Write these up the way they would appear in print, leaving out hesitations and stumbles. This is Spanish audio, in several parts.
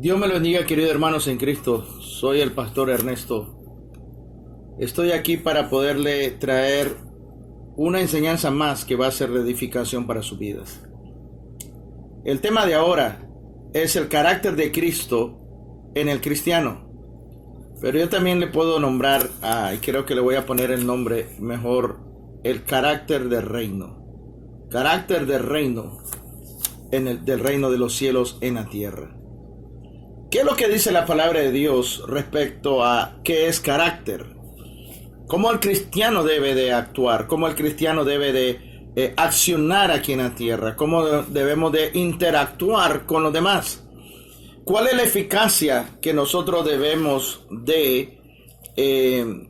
Dios me lo bendiga, queridos hermanos en Cristo. Soy el pastor Ernesto. Estoy aquí para poderle traer una enseñanza más que va a ser de edificación para sus vidas. El tema de ahora es el carácter de Cristo en el cristiano. Pero yo también le puedo nombrar, y creo que le voy a poner el nombre mejor, el carácter del reino. Carácter del reino, del reino de los cielos en la tierra. ¿Qué es lo que dice la palabra de Dios respecto a qué es carácter? ¿Cómo el cristiano debe de actuar? ¿Cómo el cristiano debe de accionar aquí en la tierra? ¿Cómo debemos de interactuar con los demás? ¿Cuál es la eficacia que nosotros debemos de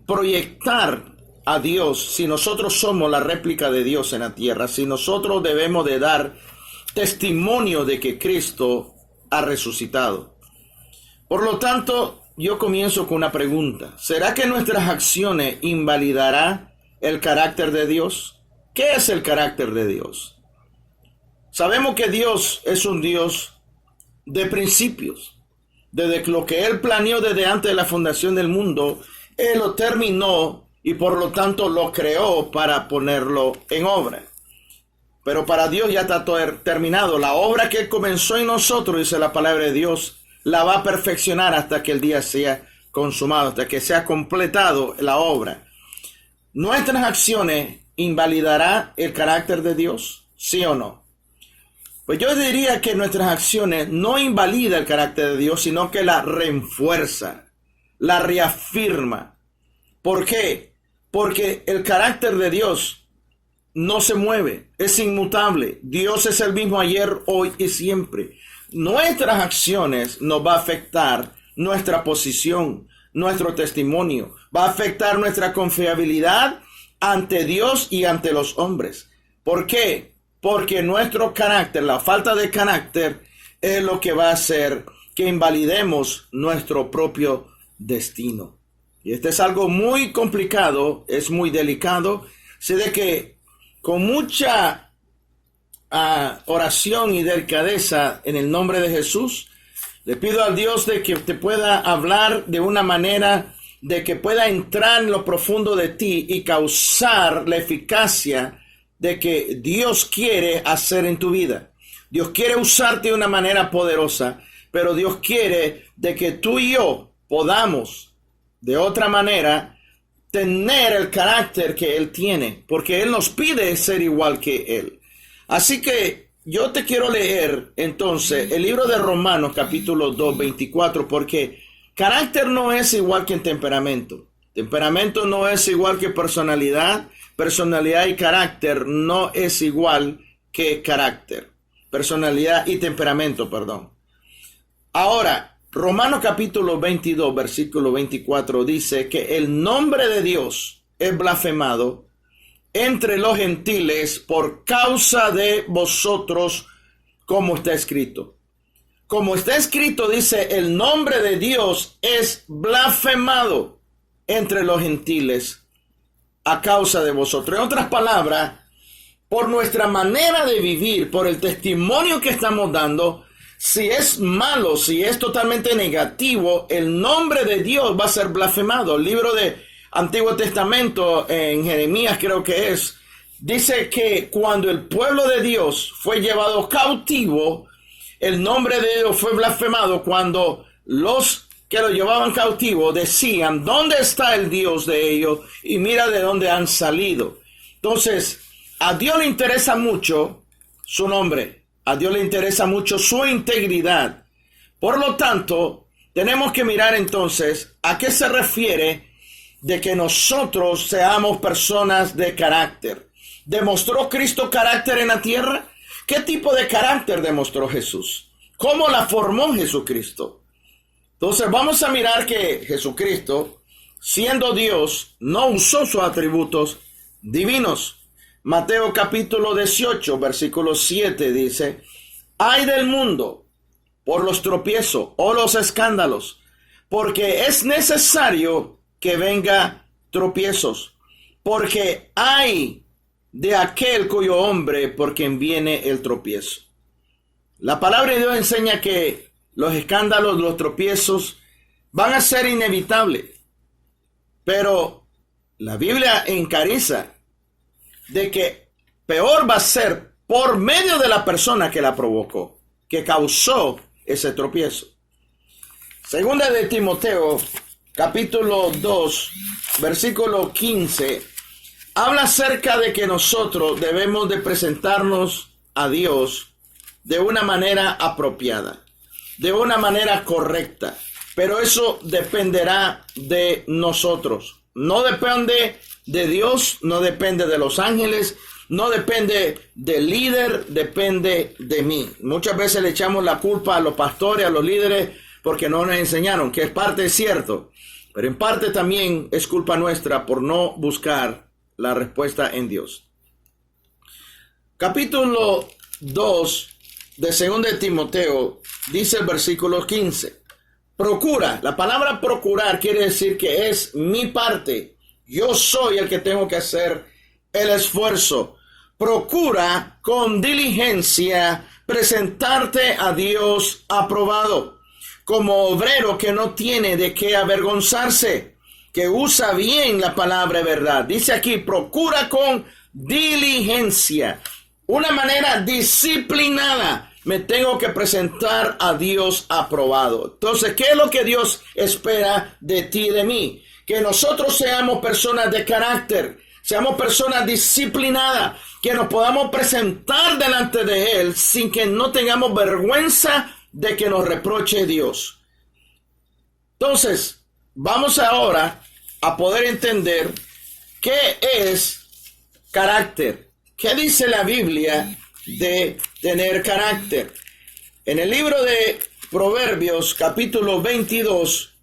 proyectar a Dios si nosotros somos la réplica de Dios en la tierra? Si nosotros debemos de dar testimonio de que Cristo ha resucitado. Por lo tanto, yo comienzo con una pregunta. ¿Será que nuestras acciones invalidarán el carácter de Dios? ¿Qué es el carácter de Dios? Sabemos que Dios es un Dios de principios. Desde lo que Él planeó desde antes de la fundación del mundo, Él lo terminó y por lo tanto lo creó para ponerlo en obra. Pero para Dios ya está todo terminado. La obra que Él comenzó en nosotros, dice la palabra de Dios, la va a perfeccionar hasta que el día sea consumado, hasta que sea completado la obra. ¿Nuestras acciones invalidarán el carácter de Dios? ¿Sí o no? Pues yo diría que nuestras acciones no invalidan el carácter de Dios, sino que la refuerza, la reafirma. ¿Por qué? Porque el carácter de Dios no se mueve, es inmutable. Dios es el mismo ayer, hoy y siempre. Nuestras acciones nos va a afectar nuestra posición, nuestro testimonio, va a afectar nuestra confiabilidad ante Dios y ante los hombres. ¿Por qué? Porque nuestro carácter, la falta de carácter, es lo que va a hacer que invalidemos nuestro propio destino. Y este es algo muy complicado, es muy delicado. Sé de que con mucha oración y delicadeza en el nombre de Jesús, le pido a Dios de que te pueda hablar de una manera de que pueda entrar en lo profundo de ti y causar la eficacia de que Dios quiere hacer en tu vida. Dios quiere usarte de una manera poderosa, pero Dios quiere de que tú y yo podamos de otra manera tener el carácter que Él tiene, porque Él nos pide ser igual que Él. Así que yo te quiero leer entonces el libro de Romanos capítulo 2, 24, porque carácter no es igual que temperamento. Temperamento no es igual que personalidad. Personalidad y carácter no es igual que carácter. Personalidad y temperamento, perdón. Ahora, Romanos capítulo 22, versículo 24 dice que el nombre de Dios es blasfemado entre los gentiles por causa de vosotros, como está escrito. Como está escrito, dice, el nombre de Dios es blasfemado entre los gentiles a causa de vosotros. En otras palabras, por nuestra manera de vivir, por el testimonio que estamos dando, si es malo, si es totalmente negativo, el nombre de Dios va a ser blasfemado. El libro de Antiguo Testamento, en Jeremías creo que es, dice que cuando el pueblo de Dios fue llevado cautivo, el nombre de Dios fue blasfemado cuando los que lo llevaban cautivo decían, ¿dónde está el Dios de ellos? Y mira de dónde han salido. Entonces, a Dios le interesa mucho su nombre, a Dios le interesa mucho su integridad. Por lo tanto, tenemos que mirar entonces a qué se refiere de que nosotros seamos personas de carácter. ¿Demostró Cristo carácter en la tierra? ¿Qué tipo de carácter demostró Jesús? ¿Cómo la formó Jesucristo? Entonces vamos a mirar que Jesucristo, siendo Dios, no usó sus atributos divinos. Mateo capítulo 18, versículo 7 dice, ay del mundo por los tropiezos o los escándalos, porque es necesario que venga tropiezos, porque hay de aquel cuyo hombre por quien viene el tropiezo. La palabra de Dios enseña que los escándalos, los tropiezos van a ser inevitables. Pero la Biblia encarece de que peor va a ser por medio de la persona que la provocó, que causó ese tropiezo. Segunda de Timoteo, capítulo 2, versículo 15, habla acerca de que nosotros debemos de presentarnos a Dios de una manera apropiada, de una manera correcta. Pero eso dependerá de nosotros. No depende de Dios, no depende de los ángeles, no depende del líder, depende de mí. Muchas veces le echamos la culpa a los pastores, a los líderes, porque no nos enseñaron, que es parte es cierto. Pero en parte también es culpa nuestra por no buscar la respuesta en Dios. Capítulo 2 de 2 de Timoteo dice el versículo 15. Procura, la palabra procurar quiere decir que es mi parte. Yo soy el que tengo que hacer el esfuerzo. Procura con diligencia presentarte a Dios aprobado, como obrero que no tiene de qué avergonzarse, que usa bien la palabra verdad. Dice aquí, procura con diligencia, una manera disciplinada. Me tengo que presentar a Dios aprobado. Entonces, ¿qué es lo que Dios espera de ti y de mí? Que nosotros seamos personas de carácter, seamos personas disciplinadas, que nos podamos presentar delante de Él sin que no tengamos vergüenza de que nos reproche Dios. Entonces, vamos ahora a poder entender qué es carácter. ¿Qué dice la Biblia de tener carácter? En el libro de Proverbios, capítulo 22,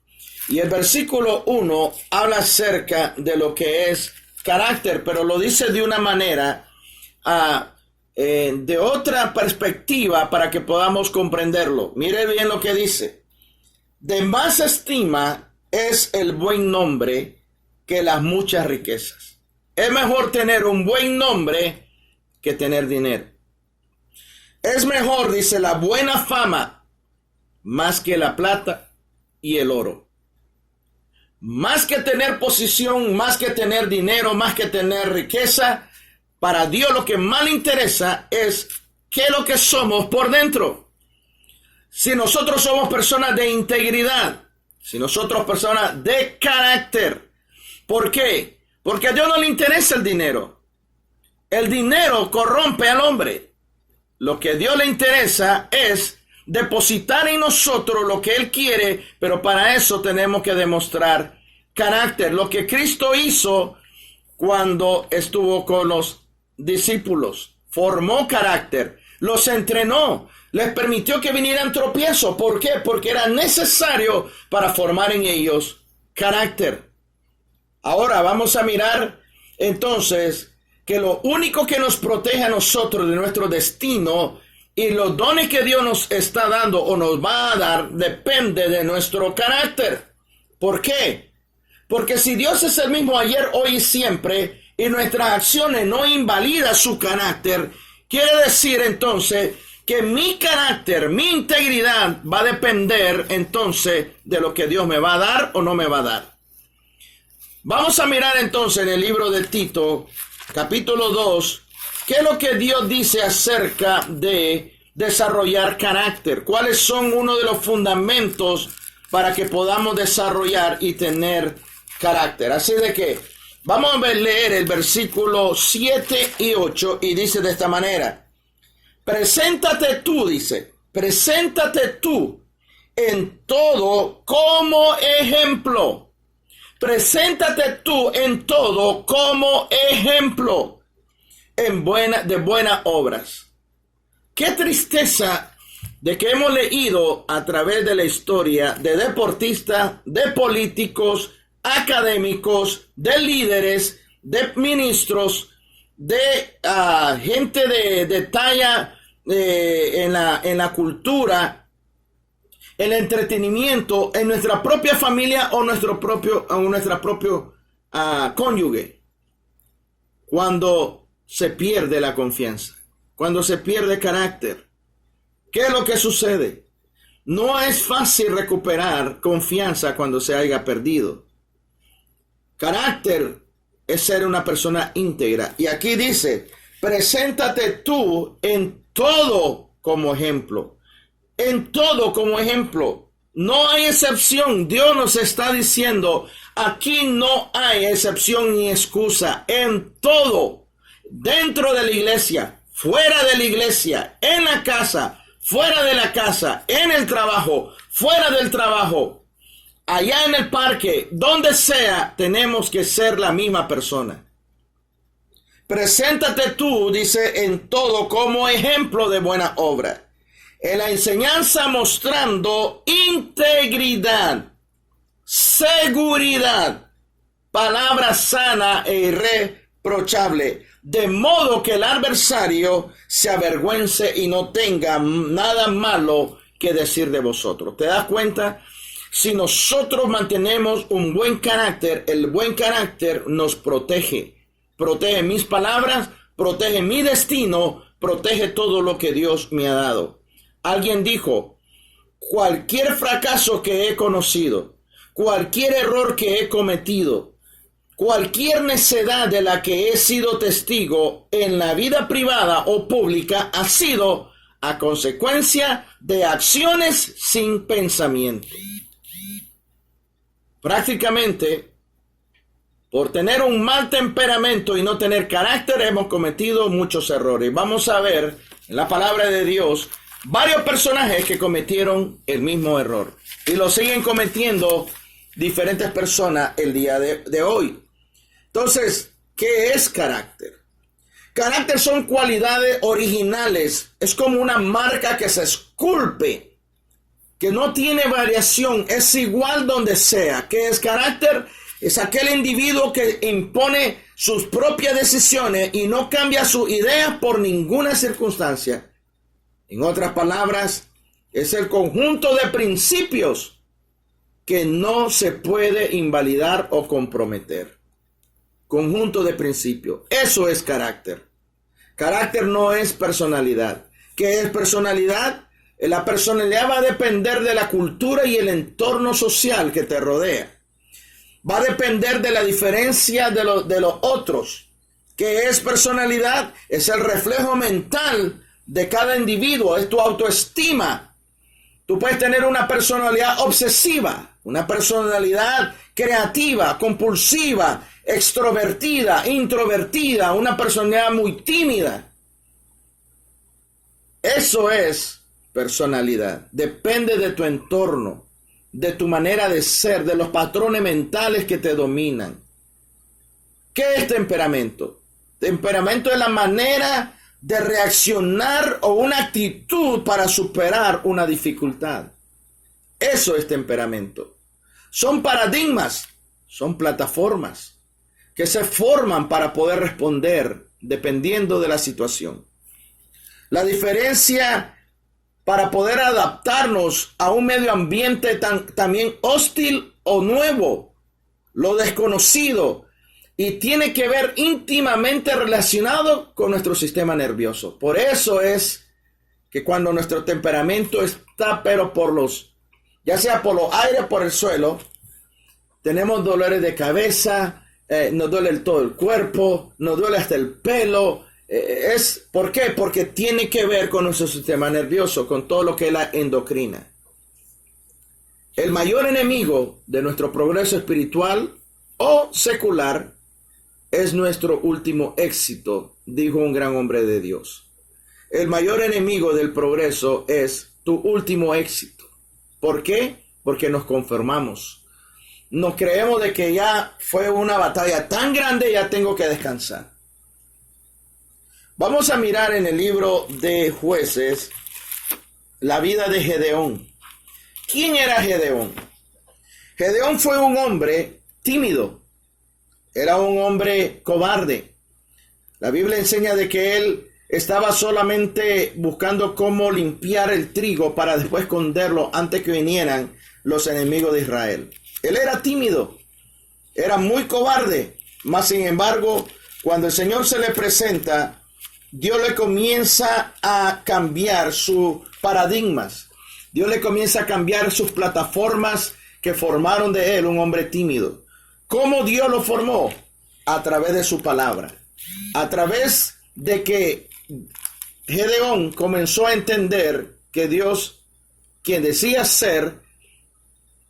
y el versículo 1, habla acerca de lo que es carácter, pero lo dice de una manera, de otra perspectiva para que podamos comprenderlo. Mire bien lo que dice. De más estima es el buen nombre que las muchas riquezas. Es mejor tener un buen nombre que tener dinero. Es mejor, dice, la buena fama más que la plata y el oro. Más que tener posición, más que tener dinero, más que tener riqueza, para Dios lo que más le interesa es qué es lo que somos por dentro. Si nosotros somos personas de integridad, si nosotros personas de carácter. ¿Por qué? Porque a Dios no le interesa el dinero. El dinero corrompe al hombre. Lo que a Dios le interesa es depositar en nosotros lo que Él quiere, pero para eso tenemos que demostrar carácter. Lo que Cristo hizo cuando estuvo con los discípulos, formó carácter, los entrenó, les permitió que vinieran tropiezos. ¿Por qué? Porque era necesario para formar en ellos carácter. Ahora vamos a mirar entonces que lo único que nos protege a nosotros de nuestro destino y los dones que Dios nos está dando o nos va a dar depende de nuestro carácter. ¿Por qué? Porque si Dios es el mismo ayer, hoy y siempre, y nuestras acciones no invalidan su carácter, quiere decir entonces que mi carácter, mi integridad va a depender entonces de lo que Dios me va a dar o no me va a dar. Vamos a mirar entonces en el libro de Tito, capítulo 2, qué es lo que Dios dice acerca de desarrollar carácter. ¿Cuáles son uno de los fundamentos para que podamos desarrollar y tener carácter? Así de que vamos a leer el versículo 7 y 8 y dice de esta manera. Preséntate tú, dice, preséntate tú en todo como ejemplo. Preséntate tú en todo como ejemplo de buenas obras. Qué tristeza de que hemos leído a través de la historia de deportistas, de políticos, académicos, de líderes, de ministros, de gente de talla en la cultura, el entretenimiento, en nuestra propia familia o nuestra propio cónyuge. Cuando se pierde la confianza, cuando se pierde carácter, ¿qué es lo que sucede? No es fácil recuperar confianza cuando se haya perdido. Carácter es ser una persona íntegra. Y aquí dice, preséntate tú en todo como ejemplo. En todo como ejemplo. No hay excepción. Dios nos está diciendo, aquí no hay excepción ni excusa. En todo. Dentro de la iglesia, fuera de la iglesia, en la casa, fuera de la casa, en el trabajo, fuera del trabajo, allá en el parque, donde sea, tenemos que ser la misma persona. Preséntate tú, dice, en todo como ejemplo de buena obra. En la enseñanza mostrando integridad, seguridad, palabra sana e irreprochable, de modo que el adversario se avergüence y no tenga nada malo que decir de vosotros. ¿Te das cuenta? Si nosotros mantenemos un buen carácter, el buen carácter nos protege. Protege mis palabras, protege mi destino, protege todo lo que Dios me ha dado. Alguien dijo, cualquier fracaso que he conocido, cualquier error que he cometido, cualquier necedad de la que he sido testigo en la vida privada o pública ha sido a consecuencia de acciones sin pensamiento. Prácticamente, por tener un mal temperamento y no tener carácter, hemos cometido muchos errores. Vamos a ver en la palabra de Dios varios personajes que cometieron el mismo error y lo siguen cometiendo diferentes personas el día de hoy. Entonces, ¿qué es carácter? Carácter son cualidades originales. Es como una marca que se esculpe, que no tiene variación, es igual donde sea. ¿Qué es carácter? Es aquel individuo que impone sus propias decisiones y no cambia su idea por ninguna circunstancia. En otras palabras, es el conjunto de principios que no se puede invalidar o comprometer. Conjunto de principios. Eso es carácter. Carácter no es personalidad. ¿Qué es personalidad? La personalidad va a depender de la cultura y el entorno social que te rodea. Va a depender de la diferencia de los otros. ¿Qué es personalidad? Es el reflejo mental de cada individuo. Es tu autoestima. Tú puedes tener una personalidad obsesiva, una personalidad creativa, compulsiva, extrovertida, introvertida, una personalidad muy tímida. Eso es personalidad. Depende de tu entorno, de tu manera de ser, de los patrones mentales que te dominan. ¿Qué es temperamento? Temperamento es la manera de reaccionar o una actitud para superar una dificultad. Eso es temperamento. Son paradigmas, son plataformas que se forman para poder responder dependiendo de la situación. La diferencia para poder adaptarnos a un medio ambiente también hostil o nuevo, lo desconocido, y tiene que ver íntimamente relacionado con nuestro sistema nervioso. Por eso es que cuando nuestro temperamento está, pero ya sea por los aires o por el suelo, tenemos dolores de cabeza, nos duele todo el cuerpo, nos duele hasta el pelo. ¿Por qué? Porque tiene que ver con nuestro sistema nervioso, con todo lo que es la endocrina. El mayor enemigo de nuestro progreso espiritual o secular es nuestro último éxito, dijo un gran hombre de Dios. El mayor enemigo del progreso es tu último éxito. ¿Por qué? Porque nos conformamos. Nos creemos de que ya fue una batalla tan grande, ya tengo que descansar. Vamos a mirar en el libro de Jueces la vida de Gedeón. ¿Quién era Gedeón? Gedeón fue un hombre tímido. Era un hombre cobarde. La Biblia enseña de que él estaba solamente buscando cómo limpiar el trigo para después esconderlo antes que vinieran los enemigos de Israel. Él era tímido, era muy cobarde, mas sin embargo, cuando el Señor se le presenta, Dios le comienza a cambiar sus paradigmas. Dios le comienza a cambiar sus plataformas que formaron de él un hombre tímido. ¿Cómo Dios lo formó? A través de su palabra. A través de que Gedeón comenzó a entender que Dios, quien decía ser,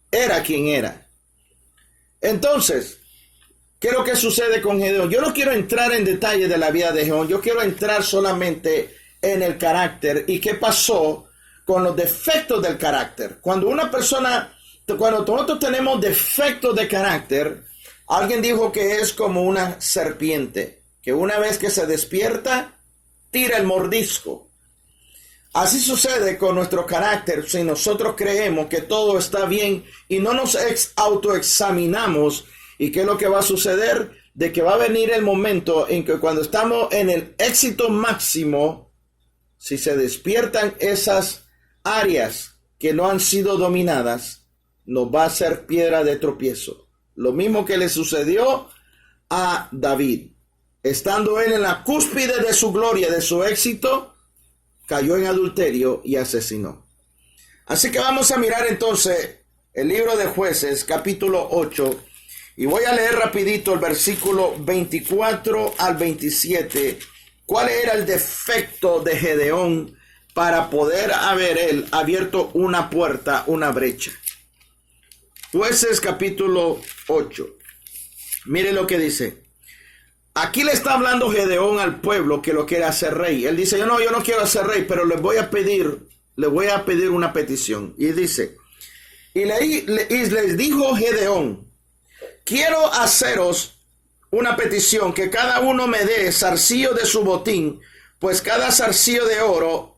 era quien era. Entonces, ¿qué es lo que sucede con Gedeón? Yo no quiero entrar en detalle de la vida de Gedeón. Yo quiero entrar solamente en el carácter y qué pasó con los defectos del carácter. Cuando nosotros tenemos defectos de carácter, alguien dijo que es como una serpiente, que una vez que se despierta, tira el mordisco. Así sucede con nuestro carácter si nosotros creemos que todo está bien y no nos autoexaminamos. ¿Y qué es lo que va a suceder? De que va a venir el momento en que cuando estamos en el éxito máximo, si se despiertan esas áreas que no han sido dominadas, nos va a ser piedra de tropiezo. Lo mismo que le sucedió a David. Estando él en la cúspide de su gloria, de su éxito, cayó en adulterio y asesinó. Así que vamos a mirar entonces el libro de Jueces, capítulo 8, y voy a leer rapidito el versículo 24 al 27. ¿Cuál era el defecto de Gedeón para poder haber él abierto una puerta, una brecha? Jueces capítulo 8. Mire lo que dice. Aquí le está hablando Gedeón al pueblo que lo quiere hacer rey. Él dice, yo no quiero hacer rey, pero les voy a pedir una petición. Y dice, y les dijo Gedeón, quiero haceros una petición, que cada uno me dé zarcillo de su botín, pues cada zarcillo de oro,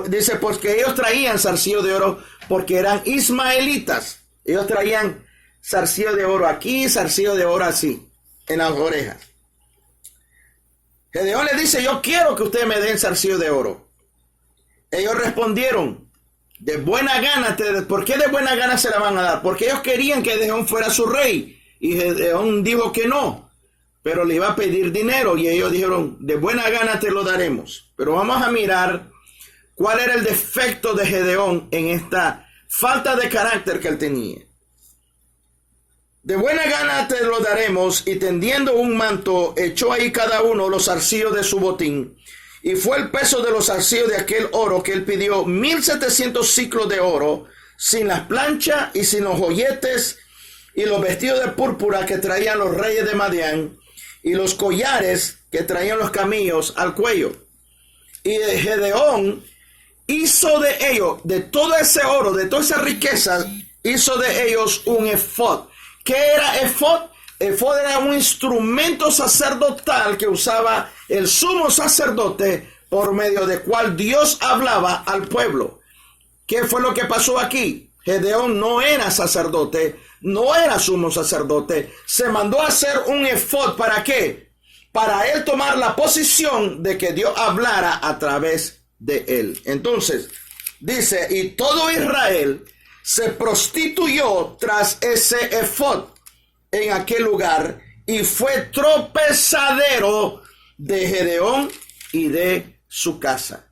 dice, porque ellos traían zarcillo de oro, porque eran ismaelitas. Ellos traían zarcillo de oro aquí, zarcillo de oro así, en las orejas. Gedeón le dice, yo quiero que ustedes me den zarcillo de oro. Ellos respondieron, de buena gana, ¿por qué de buena gana se la van a dar? Porque ellos querían que Gedeón fuera su rey. Y Gedeón dijo que no, pero le iba a pedir dinero. Y ellos dijeron, de buena gana te lo daremos. Pero vamos a mirar cuál era el defecto de Gedeón en esta falta de carácter que él tenía. De buena gana te lo daremos, y tendiendo un manto, echó ahí cada uno los zarcillos de su botín. Y fue el peso de los zarcillos de aquel oro que él pidió, 1700 ciclos de oro, sin las planchas y sin los joyetes, y los vestidos de púrpura que traían los reyes de Madián, y los collares que traían los camellos al cuello. Y Gedeón hizo de ellos, de todo ese oro, de toda esa riqueza, hizo de ellos un efod. ¿Qué era efod? Efod era un instrumento sacerdotal que usaba el sumo sacerdote, por medio de cual Dios hablaba al pueblo. ¿Qué fue lo que pasó aquí? Gedeón no era sacerdote, no era sumo sacerdote. Se mandó a hacer un efod. ¿Para qué? Para él tomar la posición de que Dios hablara a través de él. Entonces, dice, y todo Israel se prostituyó tras ese efod en aquel lugar, y fue tropezadero de Gedeón y de su casa.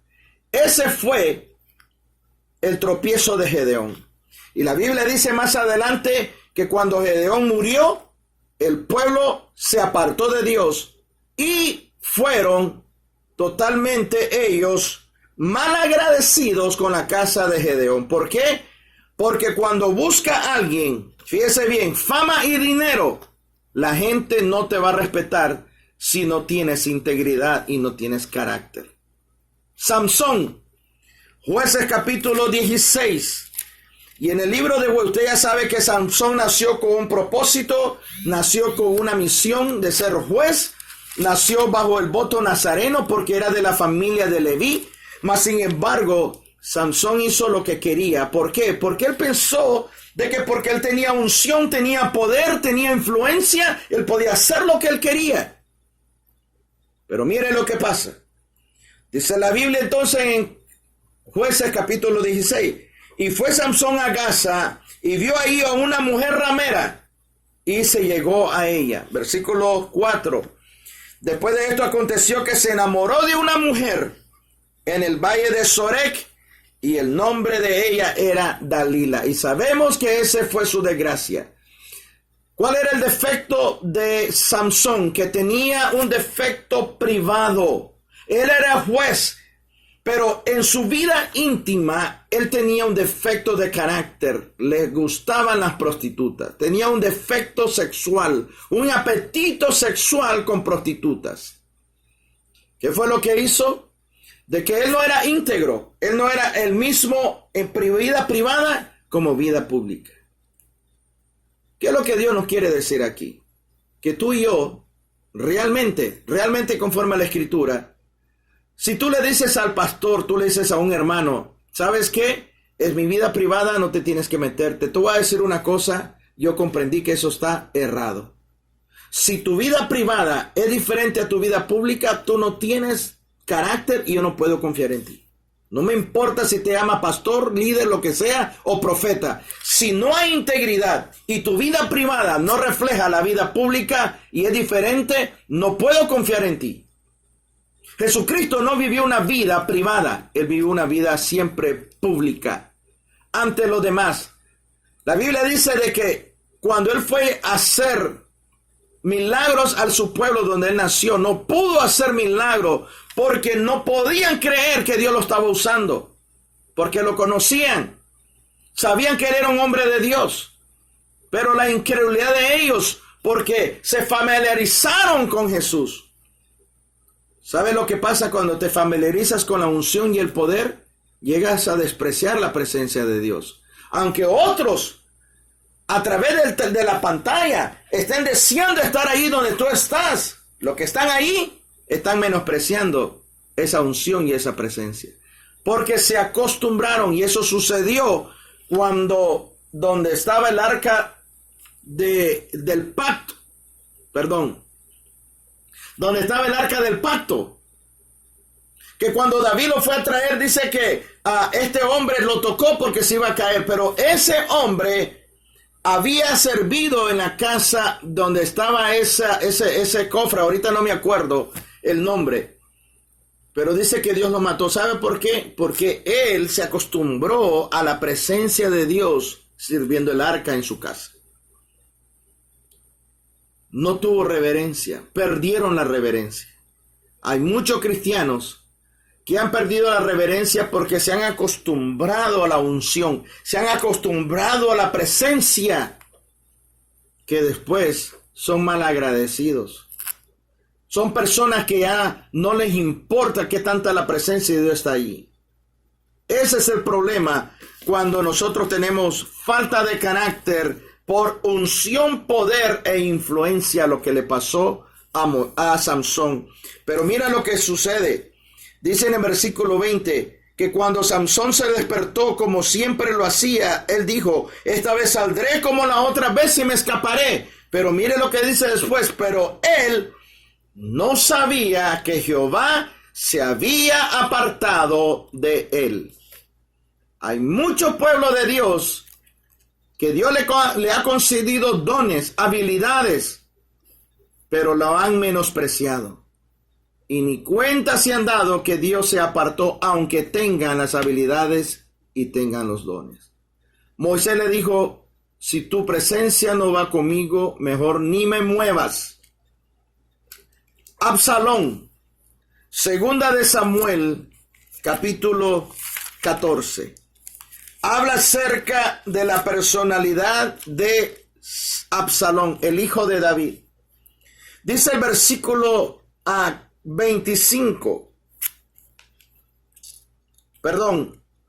Ese fue el tropiezo de Gedeón. Y la Biblia dice más adelante que cuando Gedeón murió, el pueblo se apartó de Dios y fueron totalmente ellos malagradecidos con la casa de Gedeón. ¿Por qué? Porque cuando busca a alguien, fíjese bien, fama y dinero, la gente no te va a respetar si no tienes integridad y no tienes carácter. Samson, Jueces capítulo 16. Y en el libro de Jueces, usted ya sabe que Samson nació con un propósito, nació con una misión de ser juez, nació bajo el voto nazareno porque era de la familia de Leví, mas sin embargo, Samson hizo lo que quería. ¿Por qué? Porque él pensó de que porque él tenía unción, tenía poder, tenía influencia, él podía hacer lo que él quería. Pero mire lo que pasa. Dice la Biblia entonces en Jueces capítulo 16. Y fue Samson a Gaza y vio ahí a una mujer ramera y se llegó a ella. Versículo 4. Después de esto aconteció que se enamoró de una mujer en el valle de Sorek, Y el nombre de ella era Dalila. Y sabemos que ese fue su desgracia. ¿Cuál era el defecto de Samson? Que tenía un defecto privado. Él era juez, pero en su vida íntima, él tenía un defecto de carácter. Le gustaban las prostitutas. Tenía un defecto sexual, un apetito sexual con prostitutas. ¿Qué fue lo que hizo? De que él no era íntegro. Él no era el mismo en vida privada como vida pública. ¿Qué es lo que Dios nos quiere decir aquí? Que tú y yo, realmente conforme a la Escritura, si tú le dices al pastor, tú le dices a un hermano, ¿sabes qué? Es mi vida privada, no te tienes que meterte. Te voy a decir una cosa, yo comprendí que eso está errado. Si tu vida privada es diferente a tu vida pública, tú no tienes carácter y yo no puedo confiar en ti. No me importa si te llama pastor, líder, lo que sea, o profeta. Si no hay integridad y tu vida privada no refleja la vida pública y es diferente, no puedo confiar en ti. Jesucristo no vivió una vida privada, él vivió una vida siempre pública ante los demás. La Biblia dice de que cuando él fue a hacer milagros a su pueblo donde él nació, no pudo hacer milagros porque no podían creer que Dios lo estaba usando, porque lo conocían, sabían que él era un hombre de Dios, pero la incredulidad de ellos, porque se familiarizaron con Jesús. ¿Sabes lo que pasa cuando te familiarizas con la unción y el poder? Llegas a despreciar la presencia de Dios. Aunque otros, a través de la pantalla, estén deseando estar ahí donde tú estás, los que están ahí están menospreciando esa unción y esa presencia. Porque se acostumbraron, y eso sucedió cuando donde estaba el arca del pacto, donde estaba el arca del pacto, que cuando David lo fue a traer, dice que este hombre lo tocó porque se iba a caer, pero ese hombre había servido en la casa donde estaba ese cofre, ahorita no me acuerdo el nombre, pero dice que Dios lo mató. ¿Sabe por qué? Porque él se acostumbró a la presencia de Dios sirviendo el arca en su casa. No tuvo reverencia, perdieron la reverencia. Hay muchos cristianos que han perdido la reverencia porque se han acostumbrado a la unción, se han acostumbrado a la presencia, que después son malagradecidos. Son personas que ya no les importa qué tanta la presencia de Dios está allí. Ese es el problema cuando nosotros tenemos falta de carácter por unción, poder e influencia, lo que le pasó a Samson. Pero mira lo que sucede. Dice en el versículo 20 que cuando Samson se despertó como siempre lo hacía, él dijo, esta vez saldré como la otra vez y me escaparé. Pero mire lo que dice después, pero él no sabía que Jehová se había apartado de él. Hay mucho pueblo de Dios que Dios le ha concedido dones, habilidades, pero lo han menospreciado. Y ni cuenta se han dado que Dios se apartó, aunque tengan las habilidades y tengan los dones. Moisés le dijo, si tu presencia no va conmigo, mejor ni me muevas. Absalón, segunda de Samuel, capítulo 14. Habla acerca de la personalidad de Absalón, el hijo de David. Dice el versículo 25.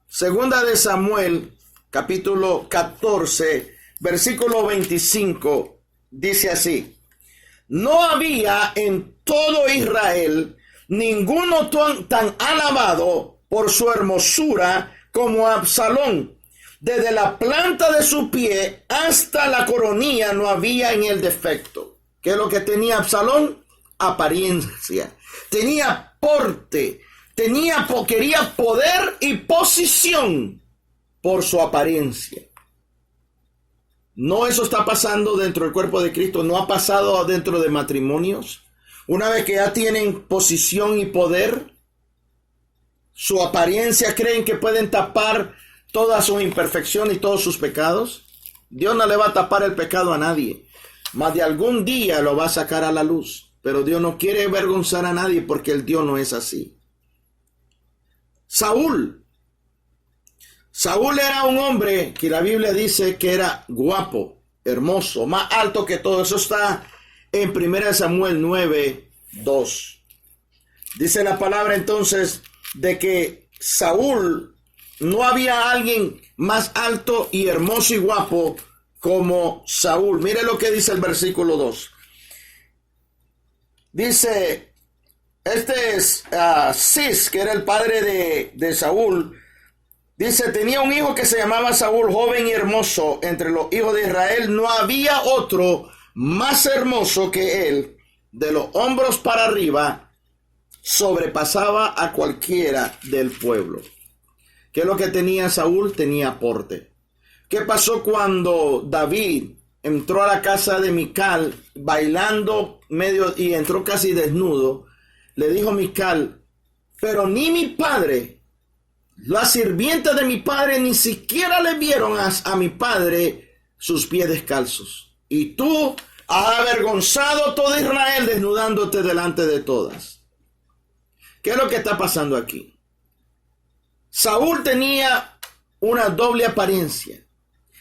Segunda de Samuel, capítulo 14, versículo 25, dice así. No había en todo Israel ninguno tan alabado por su hermosura como Absalón. Desde la planta de su pie hasta la coronilla no había en él defecto. ¿Qué es lo que tenía Absalón? Apariencia. Tenía porte. Quería poder y posición por su apariencia. No, eso está pasando dentro del cuerpo de Cristo. No ha pasado dentro de matrimonios. Una vez que ya tienen posición y poder, su apariencia, creen que pueden tapar todas sus imperfecciones y todos sus pecados. Dios no le va a tapar el pecado a nadie, mas de algún día lo va a sacar a la luz. Pero Dios no quiere avergonzar a nadie, porque el Dios no es así. Saúl era un hombre que la Biblia dice que era guapo, hermoso, más alto que todo. Eso está en 1 Samuel 9:2. Dice la palabra entonces de que Saúl, no había alguien más alto y hermoso y guapo como Saúl. Mire lo que dice el versículo 2. Dice, este es Cis, que era el padre de Saúl. Dice, tenía un hijo que se llamaba Saúl, joven y hermoso. Entre los hijos de Israel no había otro más hermoso que él. De los hombros para arriba sobrepasaba a cualquiera del pueblo. ¿Qué es lo que tenía Saúl? Tenía porte. ¿Qué pasó cuando David entró a la casa de Mical bailando medio y entró casi desnudo? Le dijo Mical, pero ni mi padre, la sirvienta de mi padre, ni siquiera le vieron a mi padre sus pies descalzos. Y tú has avergonzado a todo Israel desnudándote delante de todas. ¿Qué es lo que está pasando aquí? Saúl tenía una doble apariencia.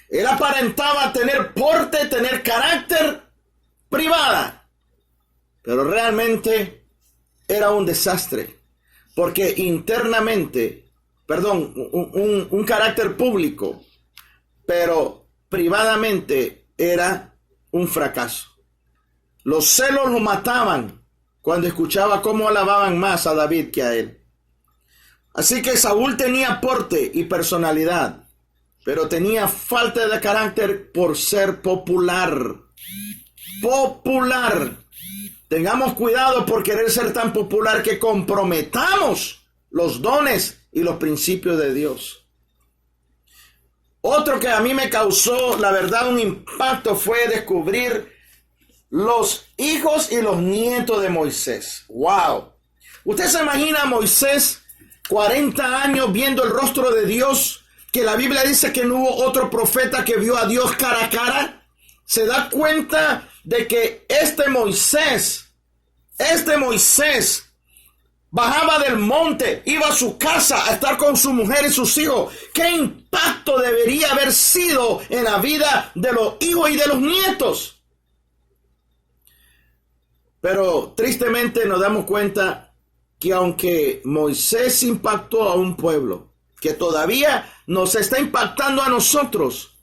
Él aparentaba tener porte, tener carácter privada, pero realmente era un desastre, porque internamente, un carácter público, pero privadamente era un fracaso. Los celos lo mataban cuando escuchaba cómo alababan más a David que a él. Así que Saúl tenía porte y personalidad, pero tenía falta de carácter por ser popular. Popular. Tengamos cuidado por querer ser tan popular que comprometamos los dones y los principios de Dios. Otro que a mí me causó, la verdad, un impacto fue descubrir los hijos y los nietos de Moisés. ¡Wow! ¿Usted se imagina a Moisés 40 años viendo el rostro de Dios, que la Biblia dice que no hubo otro profeta que vio a Dios cara a cara? Se da cuenta de que este Moisés bajaba del monte, iba a su casa a estar con su mujer y sus hijos. ¿Qué impacto debería haber sido en la vida de los hijos y de los nietos? Pero tristemente nos damos cuenta que aunque Moisés impactó a un pueblo que todavía nos está impactando a nosotros,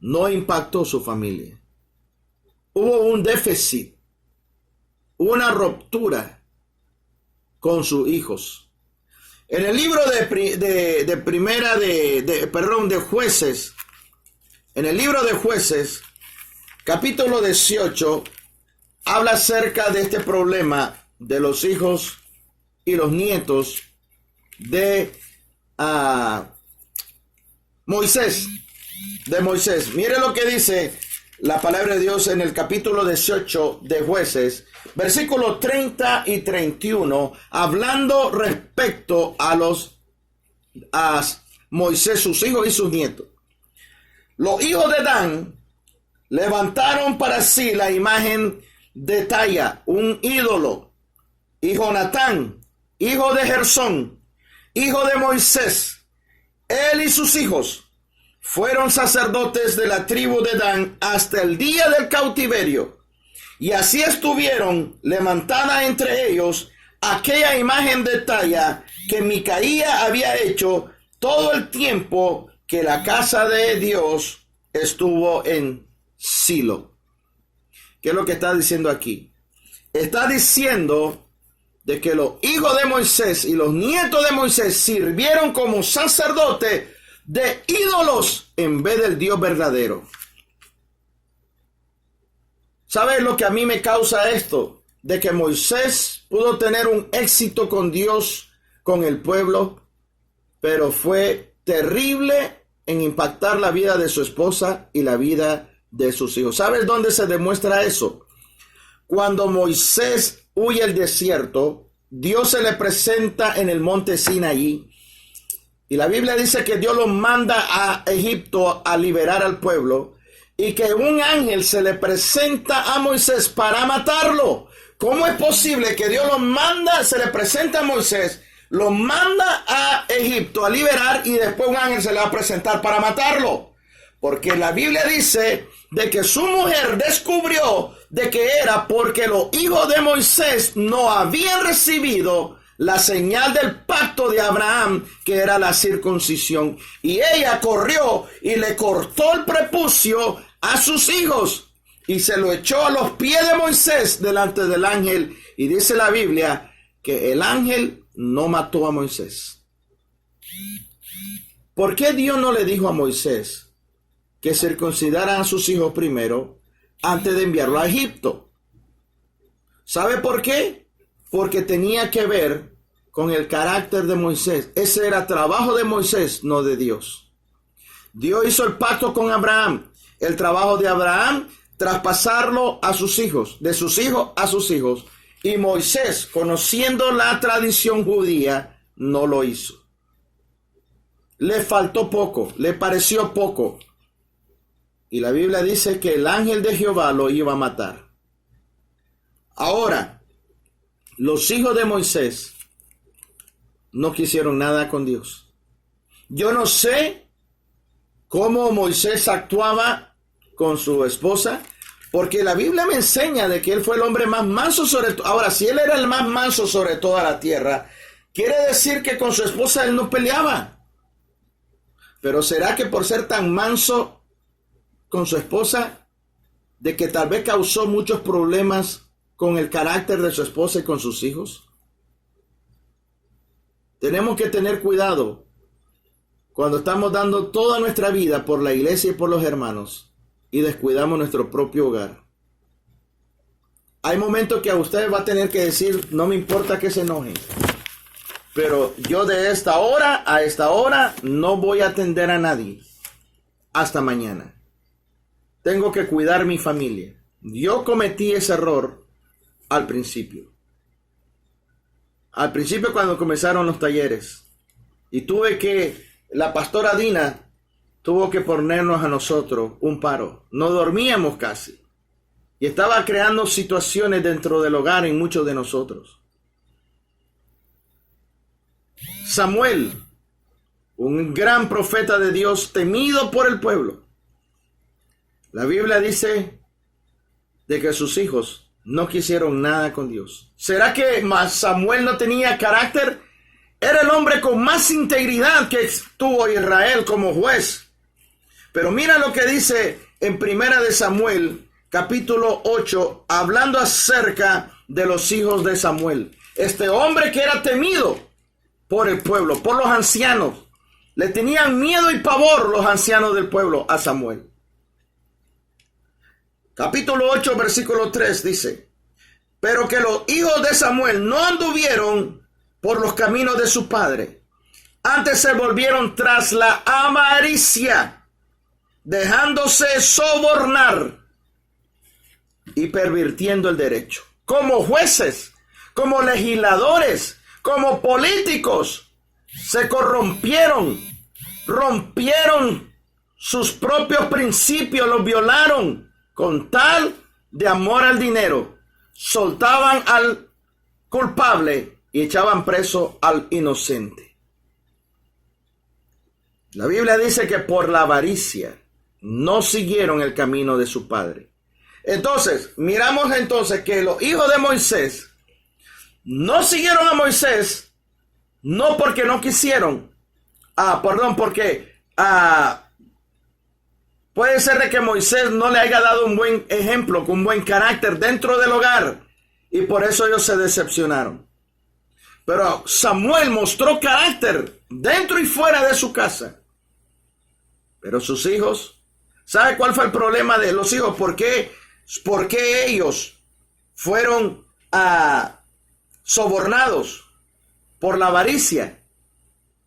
no impactó su familia. Hubo un déficit, una ruptura con sus hijos. En el libro de Jueces, en el libro de Jueces, capítulo 18, habla acerca de este problema de los hijos y los nietos de Moisés. Mire lo que dice la palabra de Dios en el capítulo 18 de Jueces, versículos 30 y 31, hablando respecto a Moisés, sus hijos y sus nietos. Los hijos de Dan levantaron para sí la imagen de Taya, un ídolo, y Jonatán, hijo de Gersón, hijo de Moisés, él y sus hijos fueron sacerdotes de la tribu de Dan hasta el día del cautiverio. Y así estuvieron levantada entre ellos aquella imagen de talla que Micaía había hecho todo el tiempo que la casa de Dios estuvo en Silo. ¿Qué es lo que está diciendo aquí? Está diciendo de que los hijos de Moisés y los nietos de Moisés sirvieron como sacerdotes de ídolos en vez del Dios verdadero. ¿Sabes lo que a mí me causa esto? De que Moisés pudo tener un éxito con Dios, con el pueblo, pero fue terrible en impactar la vida de su esposa y la vida de sus hijos. ¿Sabes dónde se demuestra eso? Cuando Moisés huye al desierto, Dios se le presenta en el monte Sinaí Y la Biblia dice que Dios los manda a Egipto a liberar al pueblo y que un ángel se le presenta a Moisés para matarlo. ¿Cómo es posible que Dios los manda, se le presenta a Moisés, los manda a Egipto a liberar y después un ángel se le va a presentar para matarlo? Porque la Biblia dice de que su mujer descubrió de que era porque los hijos de Moisés no habían recibido la señal del pacto de Abraham, que era la circuncisión. Y ella corrió y le cortó el prepucio a sus hijos y se lo echó a los pies de Moisés delante del ángel. Y dice la Biblia que el ángel no mató a Moisés. ¿Por qué Dios no le dijo a Moisés que circuncidaran a sus hijos primero antes de enviarlo a Egipto? ¿Sabe por qué? Porque tenía que ver con el carácter de Moisés. Ese era trabajo de Moisés, no de Dios. Dios hizo el pacto con Abraham. El trabajo de Abraham, traspasarlo a sus hijos, de sus hijos a sus hijos. Y Moisés, conociendo la tradición judía, no lo hizo. Le faltó poco, le pareció poco. Y la Biblia dice que el ángel de Jehová lo iba a matar. Ahora, los hijos de Moisés no quisieron nada con Dios. Yo no sé cómo Moisés actuaba con su esposa, porque la Biblia me enseña de que él fue el hombre más manso sobre todo. Ahora, si él era el más manso sobre toda la tierra, quiere decir que con su esposa él no peleaba. Pero ¿será que por ser tan manso con su esposa, de que tal vez causó muchos problemas con el carácter de su esposa y con sus hijos? Tenemos que tener cuidado cuando estamos dando toda nuestra vida por la iglesia y por los hermanos y descuidamos nuestro propio hogar. Hay momentos que a usted va a tener que decir, no me importa que se enojen, pero yo de esta hora a esta hora no voy a atender a nadie hasta mañana. Tengo que cuidar mi familia. Yo cometí ese error al principio. Al principio cuando comenzaron los talleres. Y la pastora Dina tuvo que ponernos a nosotros un paro. No dormíamos casi. Y estaba creando situaciones dentro del hogar en muchos de nosotros. Samuel, un gran profeta de Dios, temido por el pueblo. La Biblia dice de que sus hijos no quisieron nada con Dios. ¿Será que Samuel no tenía carácter? Era el hombre con más integridad que tuvo Israel como juez. Pero mira lo que dice en Primera de Samuel, capítulo 8, hablando acerca de los hijos de Samuel. Este hombre que era temido por el pueblo, por los ancianos. Le tenían miedo y pavor los ancianos del pueblo a Samuel. Capítulo 8, versículo 3 dice: pero que los hijos de Samuel no anduvieron por los caminos de su padre, antes se volvieron tras la avaricia, dejándose sobornar y pervirtiendo el derecho. Como jueces, como legisladores, como políticos, se corrompieron, rompieron sus propios principios, los violaron con tal de amor al dinero. Soltaban al culpable y echaban preso al inocente. La Biblia dice que por la avaricia no siguieron el camino de su padre. Entonces, miramos entonces que los hijos de Moisés no siguieron a Moisés, no porque no quisieron, porque puede ser de que Moisés no le haya dado un buen ejemplo, con un buen carácter dentro del hogar, y por eso ellos se decepcionaron. Pero Samuel mostró carácter dentro y fuera de su casa. Pero sus hijos, ¿sabe cuál fue el problema de los hijos? ¿Por qué ellos fueron sobornados por la avaricia?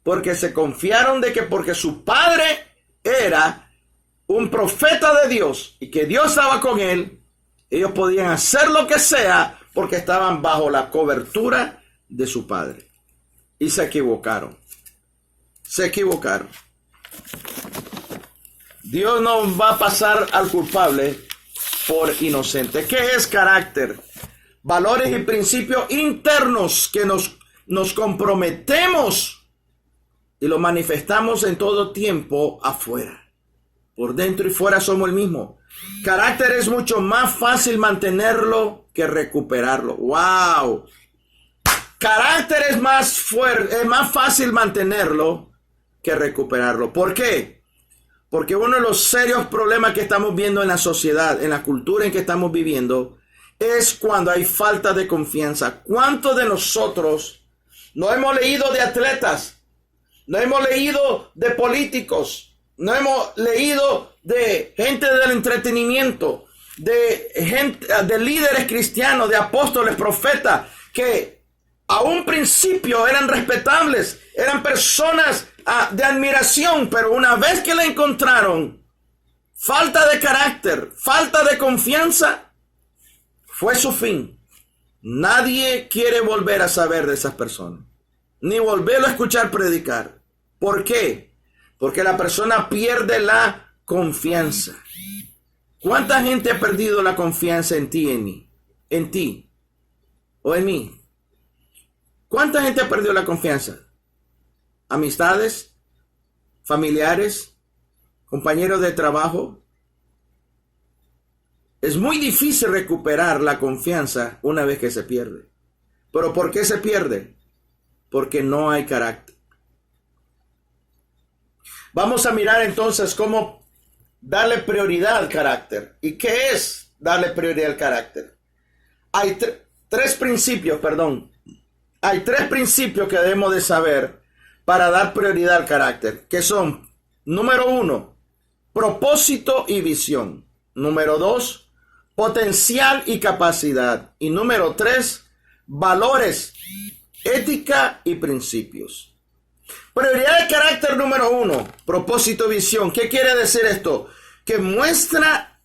Porque se confiaron de que porque su padre era un profeta de Dios y que Dios estaba con él, ellos podían hacer lo que sea porque estaban bajo la cobertura de su padre. Y se equivocaron. se equivocaron. Dios no va a pasar al culpable por inocente. ¿Qué es carácter? Valores y principios internos que nos comprometemos y lo manifestamos en todo tiempo afuera. Por dentro y fuera somos el mismo. Carácter es mucho más fácil mantenerlo que recuperarlo. ¡Wow! Carácter es más fácil mantenerlo que recuperarlo. ¿Por qué? Porque uno de los serios problemas que estamos viendo en la sociedad, en la cultura en que estamos viviendo, es cuando hay falta de confianza. ¿Cuántos de nosotros no hemos leído de atletas? No hemos leído de políticos. No hemos leído de gente del entretenimiento, de gente, de líderes cristianos, de apóstoles, profetas, que a un principio eran respetables, eran personas de admiración, pero una vez que la encontraron, falta de carácter, falta de confianza, fue su fin. Nadie quiere volver a saber de esas personas, ni volverlo a escuchar predicar. ¿Por qué? Porque la persona pierde la confianza. ¿Cuánta gente ha perdido la confianza en ti, en mí? En ti o en mí. ¿Cuánta gente ha perdido la confianza? Amistades, familiares, compañeros de trabajo. Es muy difícil recuperar la confianza una vez que se pierde. ¿Pero por qué se pierde? Porque no hay carácter. Vamos a mirar entonces cómo darle prioridad al carácter. ¿Y qué es darle prioridad al carácter? Hay tres principios que debemos de saber para dar prioridad al carácter, que son, número 1, propósito y visión. Número 2, potencial y capacidad. Y número 3, valores, ética y principios. Prioridad de carácter número 1, propósito y visión. ¿Qué quiere decir esto? Que muestra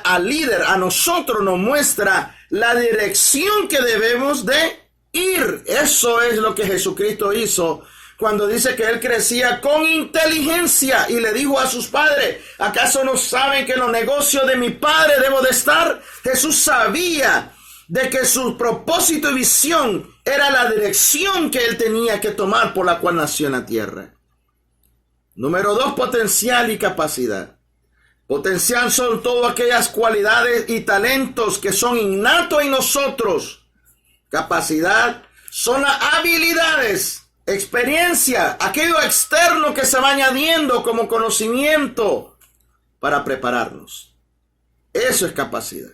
al líder, a nosotros nos muestra la dirección que debemos de ir. Eso es lo que Jesucristo hizo cuando dice que él crecía con inteligencia y le dijo a sus padres, ¿acaso no saben que en los negocios de mi padre debo de estar? Jesús sabía de que su propósito y visión era la dirección que él tenía que tomar por la cual nació en la tierra. Número 2, potencial y capacidad. Potencial son todas aquellas cualidades y talentos que son innatos en nosotros. Capacidad son las habilidades, experiencia, aquello externo que se va añadiendo como conocimiento para prepararnos. Eso es capacidad.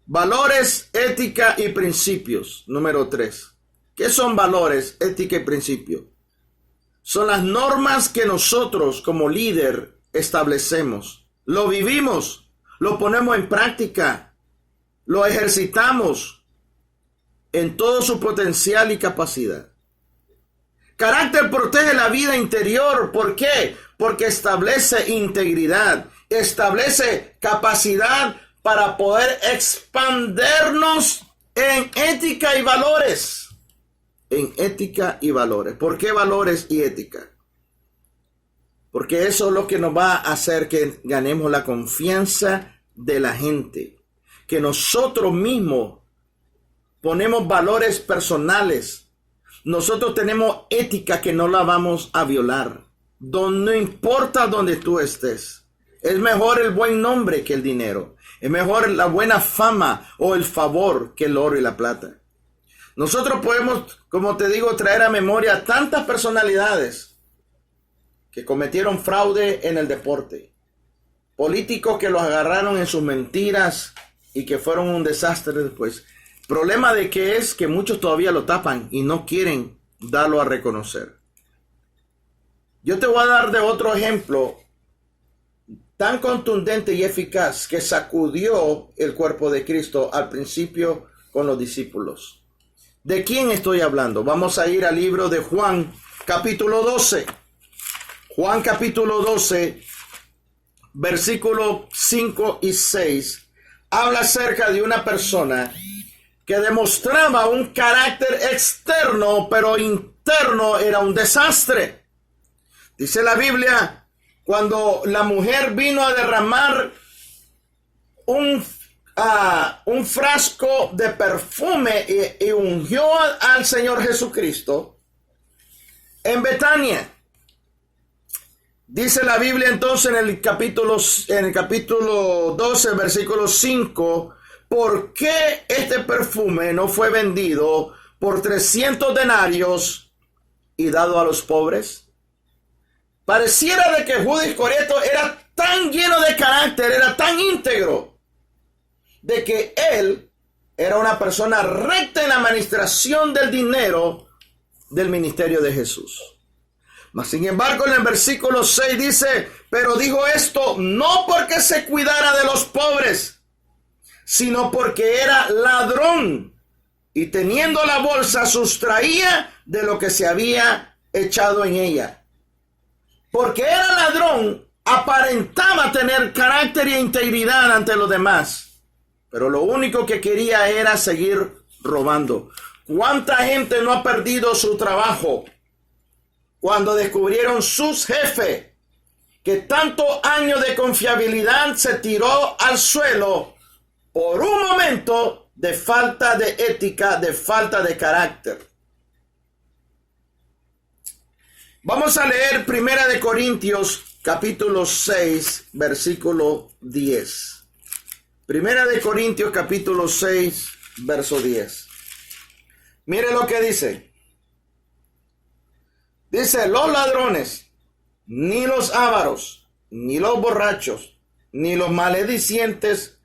Valores, ética y principios. Número 3. ¿Qué son valores, ética y principios? Son las normas que nosotros como líder establecemos. Lo vivimos, lo ponemos en práctica, lo ejercitamos en todo su potencial y capacidad. Carácter protege la vida interior. ¿Por qué? Porque establece integridad, establece capacidad para poder expandernos en ética y valores. En ética y valores. ¿Por qué valores y ética? Porque eso es lo que nos va a hacer que ganemos la confianza de la gente. Que nosotros mismos ponemos valores personales. Nosotros tenemos ética que no la vamos a violar. No importa donde tú estés. Es mejor el buen nombre que el dinero. Es mejor la buena fama o el favor que el oro y la plata. Nosotros podemos, como te digo, traer a memoria tantas personalidades que cometieron fraude en el deporte. Políticos que los agarraron en sus mentiras y que fueron un desastre después. Problema de que es que muchos todavía lo tapan y no quieren darlo a reconocer. Yo te voy a dar de otro ejemplo tan contundente y eficaz que sacudió el cuerpo de Cristo al principio con los discípulos. ¿De quién estoy hablando? Vamos a ir al libro de Juan, capítulo 12. Juan, capítulo 12, versículos 5 y 6. Habla acerca de una persona que demostraba un carácter externo, pero interno era un desastre. Dice la Biblia, cuando la mujer vino a derramar un frasco de perfume y ungió al Señor Jesucristo en Betania. Dice la Biblia entonces en el capítulo 12, versículo 5, ¿por qué este perfume no fue vendido por 300 denarios y dado a los pobres? Pareciera de que Judas Iscariote era tan lleno de carácter, era tan íntegro, de que él era una persona recta en la administración del dinero del ministerio de Jesús. Mas sin embargo, en el versículo 6 dice, pero dijo esto no porque se cuidara de los pobres, sino porque era ladrón, y teniendo la bolsa sustraía de lo que se había echado en ella. Porque era ladrón, aparentaba tener carácter e integridad ante los demás, pero lo único que quería era seguir robando. ¿Cuánta gente no ha perdido su trabajo cuando descubrieron sus jefes que tantos años de confiabilidad se tiró al suelo por un momento de falta de ética, de falta de carácter? Vamos a leer 1 Corintios capítulo 6, versículo 10. 1 Corintios capítulo 6, verso 10. Mire lo que dice. Dice, los ladrones, ni los ávaros, ni los borrachos, ni los maledicientes,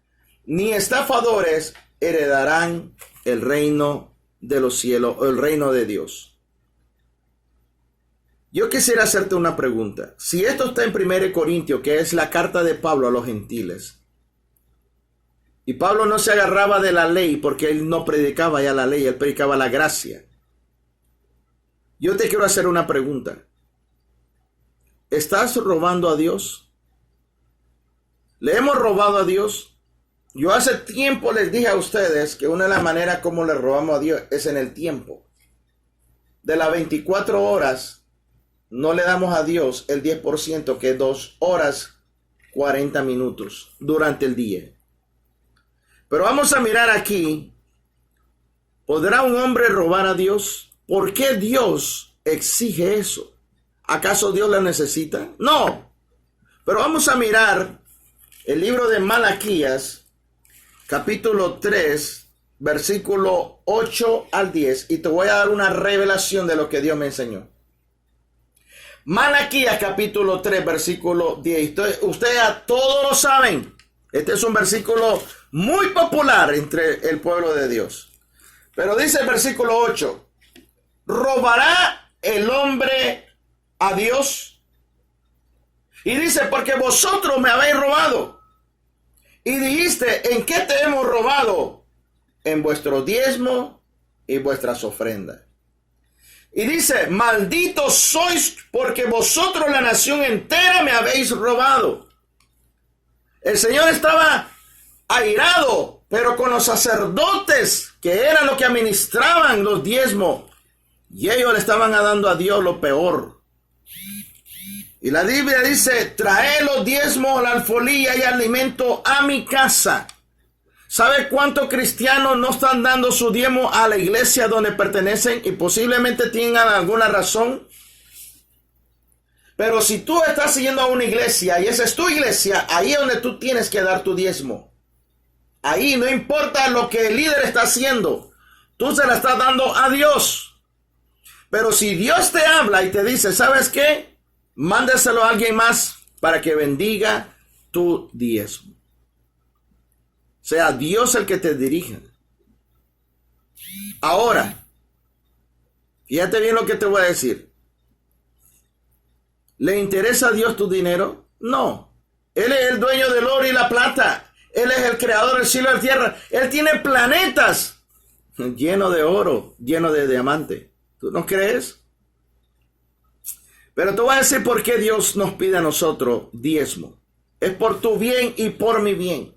ni estafadores heredarán el reino de los cielos, o el reino de Dios. Yo quisiera hacerte una pregunta. Si esto está en 1 Corintios, que es la carta de Pablo a los gentiles, y Pablo no se agarraba de la ley porque él no predicaba ya la ley, él predicaba la gracia. Yo te quiero hacer una pregunta. ¿Estás robando a Dios? ¿Le hemos robado a Dios? Yo hace tiempo les dije a ustedes que una de las maneras como le robamos a Dios es en el tiempo. De las 24 horas, no le damos a Dios el 10%, que es 2 horas 40 minutos durante el día. Pero vamos a mirar aquí. ¿Podrá un hombre robar a Dios? ¿Por qué Dios exige eso? ¿Acaso Dios la necesita? No. Pero vamos a mirar el libro de Malaquías, capítulo 3, versículo 8 al 10. Y te voy a dar una revelación de lo que Dios me enseñó. Malaquías, capítulo 3, versículo 10. Ustedes a todos lo saben. Este es un versículo muy popular entre el pueblo de Dios. Pero dice el versículo 8. ¿Robará el hombre a Dios? Y dice, porque vosotros me habéis robado. Y dijiste, ¿en qué te hemos robado? En vuestro diezmo y vuestras ofrendas. Y dice, malditos sois porque vosotros la nación entera me habéis robado. El Señor estaba airado, pero con los sacerdotes, que eran los que administraban los diezmos. Y ellos le estaban dando a Dios lo peor. Y la Biblia dice, trae los diezmos, la alfolía y alimento a mi casa. ¿Sabe cuántos cristianos no están dando su diezmo a la iglesia donde pertenecen y posiblemente tengan alguna razón? Pero si tú estás siguiendo a una iglesia y esa es tu iglesia, ahí es donde tú tienes que dar tu diezmo. Ahí no importa lo que el líder está haciendo, tú se la estás dando a Dios. Pero si Dios te habla y te dice, ¿sabes qué? Mándaselo a alguien más para que bendiga tu diezmo. Sea Dios el que te dirija. Ahora, fíjate bien lo que te voy a decir. ¿Le interesa a Dios tu dinero? No. Él es el dueño del oro y la plata. Él es el creador del cielo y la tierra. Él tiene planetas llenos de oro, llenos de diamante. ¿Tú no crees? Pero te voy a decir por qué Dios nos pide a nosotros diezmo. Es por tu bien y por mi bien.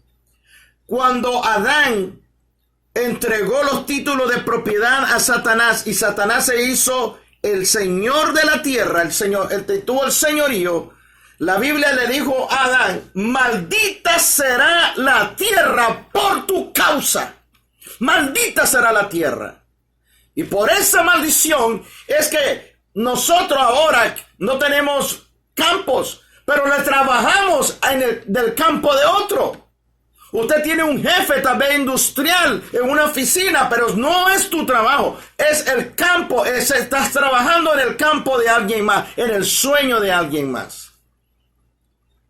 Cuando Adán entregó los títulos de propiedad a Satanás y Satanás se hizo el señor de la tierra, el que tuvo el señorío, la Biblia le dijo a Adán, maldita será la tierra por tu causa. Maldita será la tierra. Y por esa maldición es que nosotros ahora no tenemos campos, pero le trabajamos del campo de otro. Usted tiene un jefe tal vez industrial en una oficina, pero no es tu trabajo, es el campo, estás trabajando en el campo de alguien más, en el sueño de alguien más.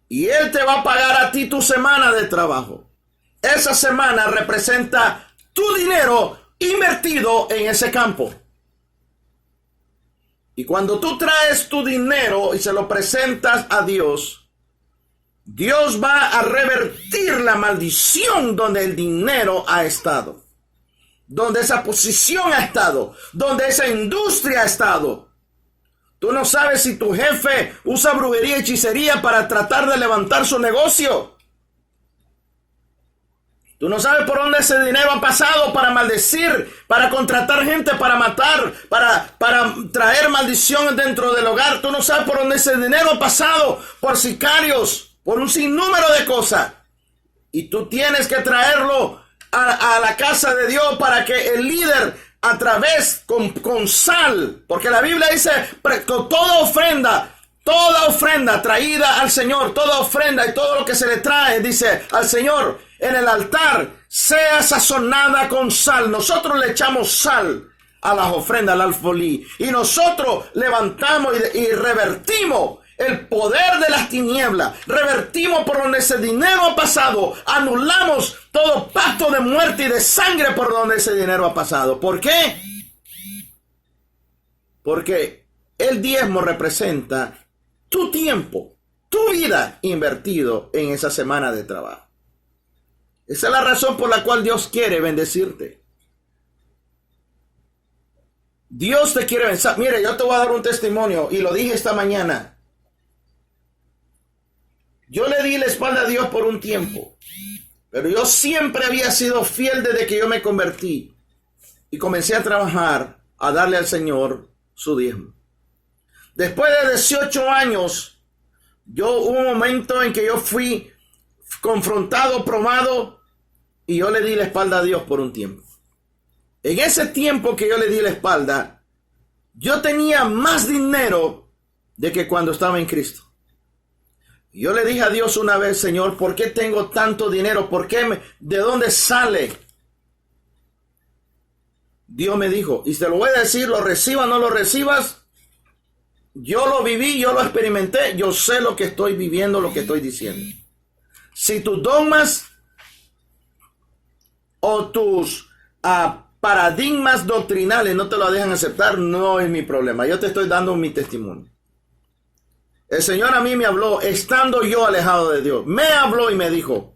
Y él te va a pagar a ti tu semana de trabajo. Esa semana representa tu dinero invertido en ese campo. Y cuando tú traes tu dinero y se lo presentas a Dios, Dios va a revertir la maldición donde el dinero ha estado, donde esa posición ha estado, donde esa industria ha estado. Tú no sabes si tu jefe usa brujería y hechicería para tratar de levantar su negocio. Tú no sabes por dónde ese dinero ha pasado para maldecir, para contratar gente, para matar, para traer maldición dentro del hogar. Tú no sabes por dónde ese dinero ha pasado, por sicarios, por un sinnúmero de cosas. Y tú tienes que traerlo a la casa de Dios para que el líder, a través con sal, porque la Biblia dice, con toda ofrenda traída al Señor, toda ofrenda y todo lo que se le trae, dice al Señor, en el altar, sea sazonada con sal. Nosotros le echamos sal a las ofrendas, al alfolí, y nosotros levantamos y revertimos el poder de las tinieblas, revertimos por donde ese dinero ha pasado, anulamos todo pacto de muerte y de sangre por donde ese dinero ha pasado. ¿Por qué? Porque el diezmo representa tu tiempo, tu vida invertido en esa semana de trabajo. Esa es la razón por la cual Dios quiere bendecirte. Dios te quiere bendecir. Mire, yo te voy a dar un testimonio y lo dije esta mañana. Yo le di la espalda a Dios por un tiempo, pero yo siempre había sido fiel desde que yo me convertí y comencé a trabajar, a darle al Señor su diezmo. Después de 18 años, hubo un momento en que yo fui confrontado, probado, y yo le di la espalda a Dios por un tiempo. En ese tiempo que yo le di la espalda, yo tenía más dinero de que cuando estaba en Cristo. Yo le dije a Dios una vez, Señor, ¿por qué tengo tanto dinero? ¿De dónde sale? Dios me dijo, y te lo voy a decir, lo recibas o no lo recibas, yo lo viví, yo lo experimenté, yo sé lo que estoy viviendo, lo que estoy diciendo. Si tus dogmas o tus paradigmas doctrinales no te lo dejan aceptar, no es mi problema. Yo te estoy dando mi testimonio. El Señor a mí me habló, estando yo alejado de Dios. Me habló y me dijo,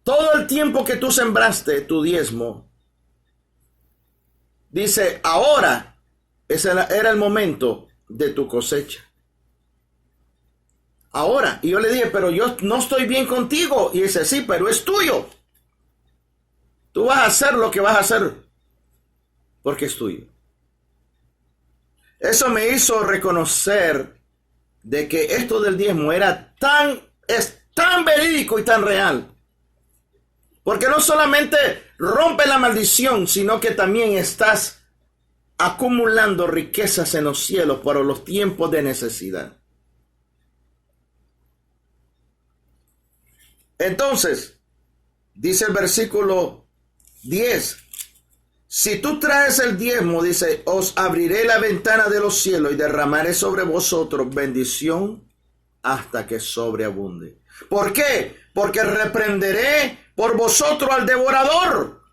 todo el tiempo que tú sembraste tu diezmo, dice, ahora ese era el momento de tu cosecha. Ahora. Y yo le dije, pero yo no estoy bien contigo. Y dice, sí, pero es tuyo. Tú vas a hacer lo que vas a hacer porque es tuyo. Eso me hizo reconocer de que esto del diezmo es tan verídico y tan real. Porque no solamente rompe la maldición, sino que también estás acumulando riquezas en los cielos para los tiempos de necesidad. Entonces, dice el versículo 10, si tú traes el diezmo, dice, os abriré la ventana de los cielos y derramaré sobre vosotros bendición hasta que sobreabunde. ¿Por qué? Porque reprenderé por vosotros al devorador,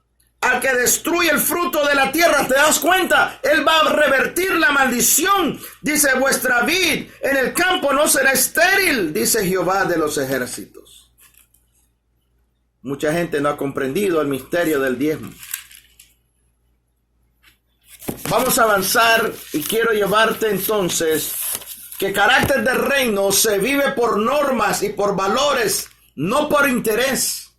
al que destruye el fruto de la tierra. ¿Te das cuenta? Él va a revertir la maldición. Dice, vuestra vid en el campo no será estéril, dice Jehová de los ejércitos. Mucha gente no ha comprendido el misterio del diezmo. Vamos a avanzar y quiero llevarte entonces que carácter de reino se vive por normas y por valores, no por interés.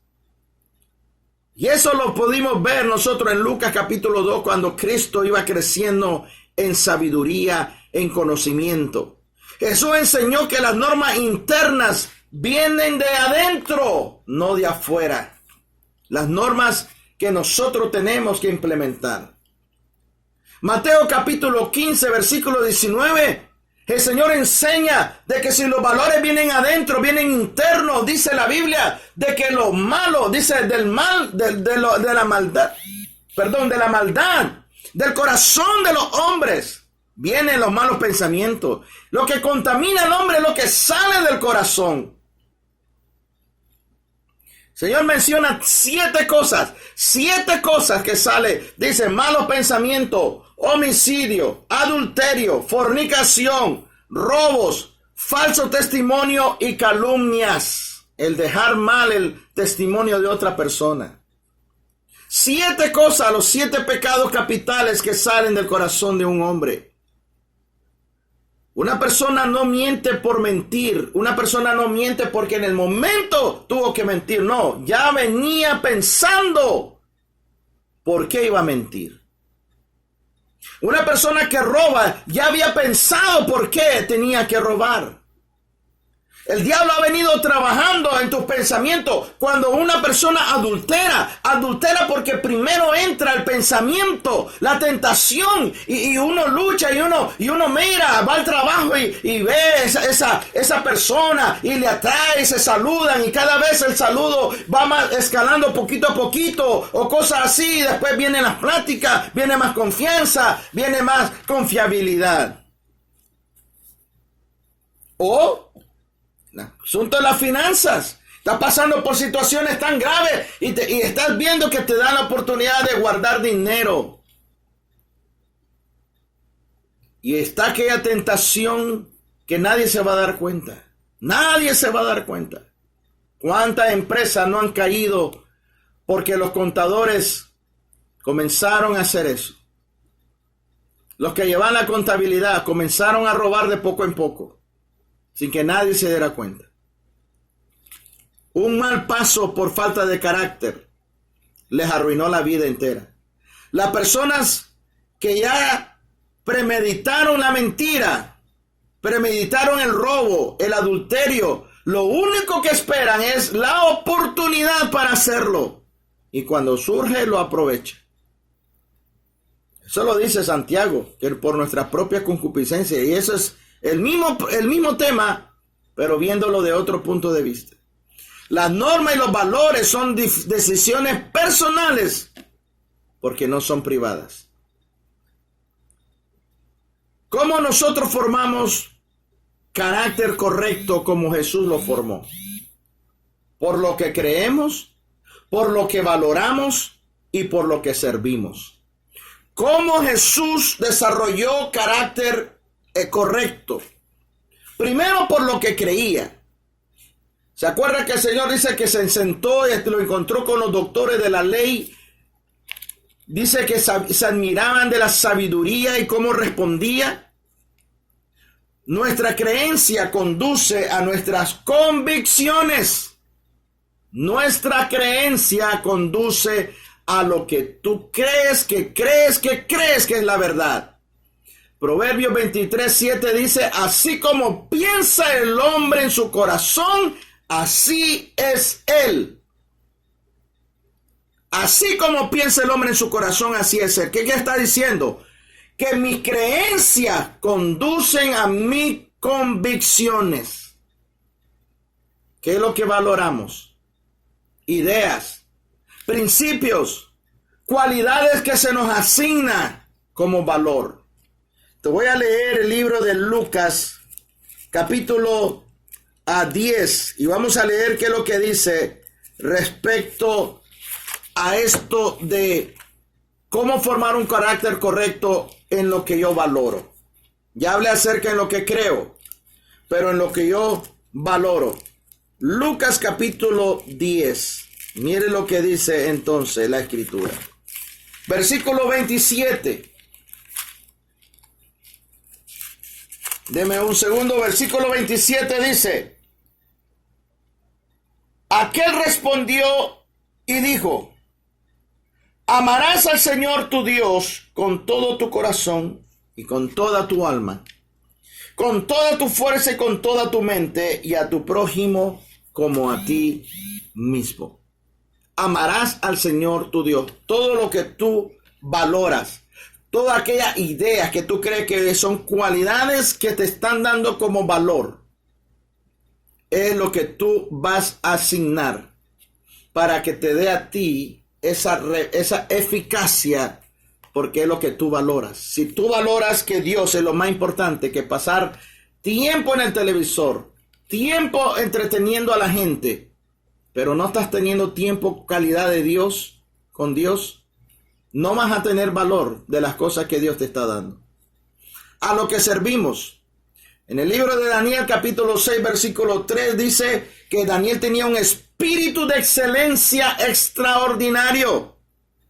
Y eso lo pudimos ver nosotros en Lucas capítulo 2 cuando Cristo iba creciendo en sabiduría, en conocimiento. Jesús enseñó que las normas internas vienen de adentro, no de afuera. Las normas que nosotros tenemos que implementar. Mateo capítulo 15, versículo 19. El Señor enseña de que si los valores vienen adentro, vienen internos, dice la Biblia, de que lo malo, dice del mal, de la maldad, de la maldad, del corazón de los hombres, vienen los malos pensamientos. Lo que contamina al hombre es lo que sale del corazón. El Señor menciona 7 cosas que sale. Dice malos pensamientos, homicidio, adulterio, fornicación, robos, falso testimonio y calumnias. El dejar mal el testimonio de otra persona. 7 cosas, los 7 pecados capitales que salen del corazón de un hombre. Una persona no miente por mentir. Una persona no miente porque en el momento tuvo que mentir. No, ya venía pensando por qué iba a mentir. Una persona que roba ya había pensado por qué tenía que robar. El diablo ha venido trabajando en tus pensamientos. Cuando una persona adultera porque primero entra el pensamiento, la tentación, y uno lucha, y uno mira, va al trabajo y ve esa persona, y le atrae, y se saludan, y cada vez el saludo va más escalando poquito a poquito, o cosas así, y después vienen las pláticas, viene más confianza, viene más confiabilidad. O asunto de las finanzas. Estás pasando por situaciones tan graves y estás viendo que te dan la oportunidad de guardar dinero. Y está aquella tentación que nadie se va a dar cuenta. Nadie se va a dar cuenta. ¿Cuántas empresas no han caído porque los contadores comenzaron a hacer eso? Los que llevan la contabilidad comenzaron a robar de poco en poco, sin que nadie se diera cuenta. Un mal paso por falta de carácter les arruinó la vida entera. Las personas que ya premeditaron la mentira, premeditaron el robo, el adulterio, lo único que esperan es la oportunidad para hacerlo. Y cuando surge, lo aprovechan. Eso lo dice Santiago, que por nuestra propia concupiscencia. Y eso es el mismo tema, pero viéndolo de otro punto de vista. Las normas y los valores son decisiones personales, porque no son privadas. ¿Cómo nosotros formamos carácter correcto como Jesús lo formó? Por lo que creemos, por lo que valoramos y por lo que servimos. ¿Cómo Jesús desarrolló carácter correcto? Primero, por lo que creía. ¿Se acuerda que el Señor dice que se sentó y lo encontró con los doctores de la ley? Dice que se admiraban de la sabiduría y cómo respondía. Nuestra creencia conduce a nuestras convicciones. Nuestra creencia conduce a lo que tú crees que es la verdad. Proverbios 23:7 dice, así como piensa el hombre en su corazón, así es él. Así como piensa el hombre en su corazón, así es él. ¿Qué está diciendo? Que mis creencias conducen a mis convicciones. ¿Qué es lo que valoramos? Ideas, principios, cualidades que se nos asignan como valor. Te voy a leer el libro de Lucas, capítulo 10, y vamos a leer qué es lo que dice respecto a esto de cómo formar un carácter correcto en lo que yo valoro. Ya hablé acerca de lo que creo, pero en lo que yo valoro. Lucas capítulo 10. Mire lo que dice entonces la escritura. Versículo 27. Deme un segundo. Versículo 27 dice: aquel respondió y dijo: amarás al Señor tu Dios con todo tu corazón, y con toda tu alma, con toda tu fuerza y con toda tu mente, y a tu prójimo como a ti mismo. Amarás al Señor tu Dios. Todo lo que tú valoras, todas aquellas ideas que tú crees que son cualidades que te están dando como valor, es lo que tú vas a asignar para que te dé a ti esa eficacia, porque es lo que tú valoras. Si tú valoras que Dios es lo más importante que pasar tiempo en el televisor, tiempo entreteniendo a la gente, pero no estás teniendo tiempo, calidad de Dios, con Dios, no vas a tener valor de las cosas que Dios te está dando. A lo que servimos. En el libro de Daniel, capítulo 6, versículo 3, dice que Daniel tenía un espíritu de excelencia extraordinario.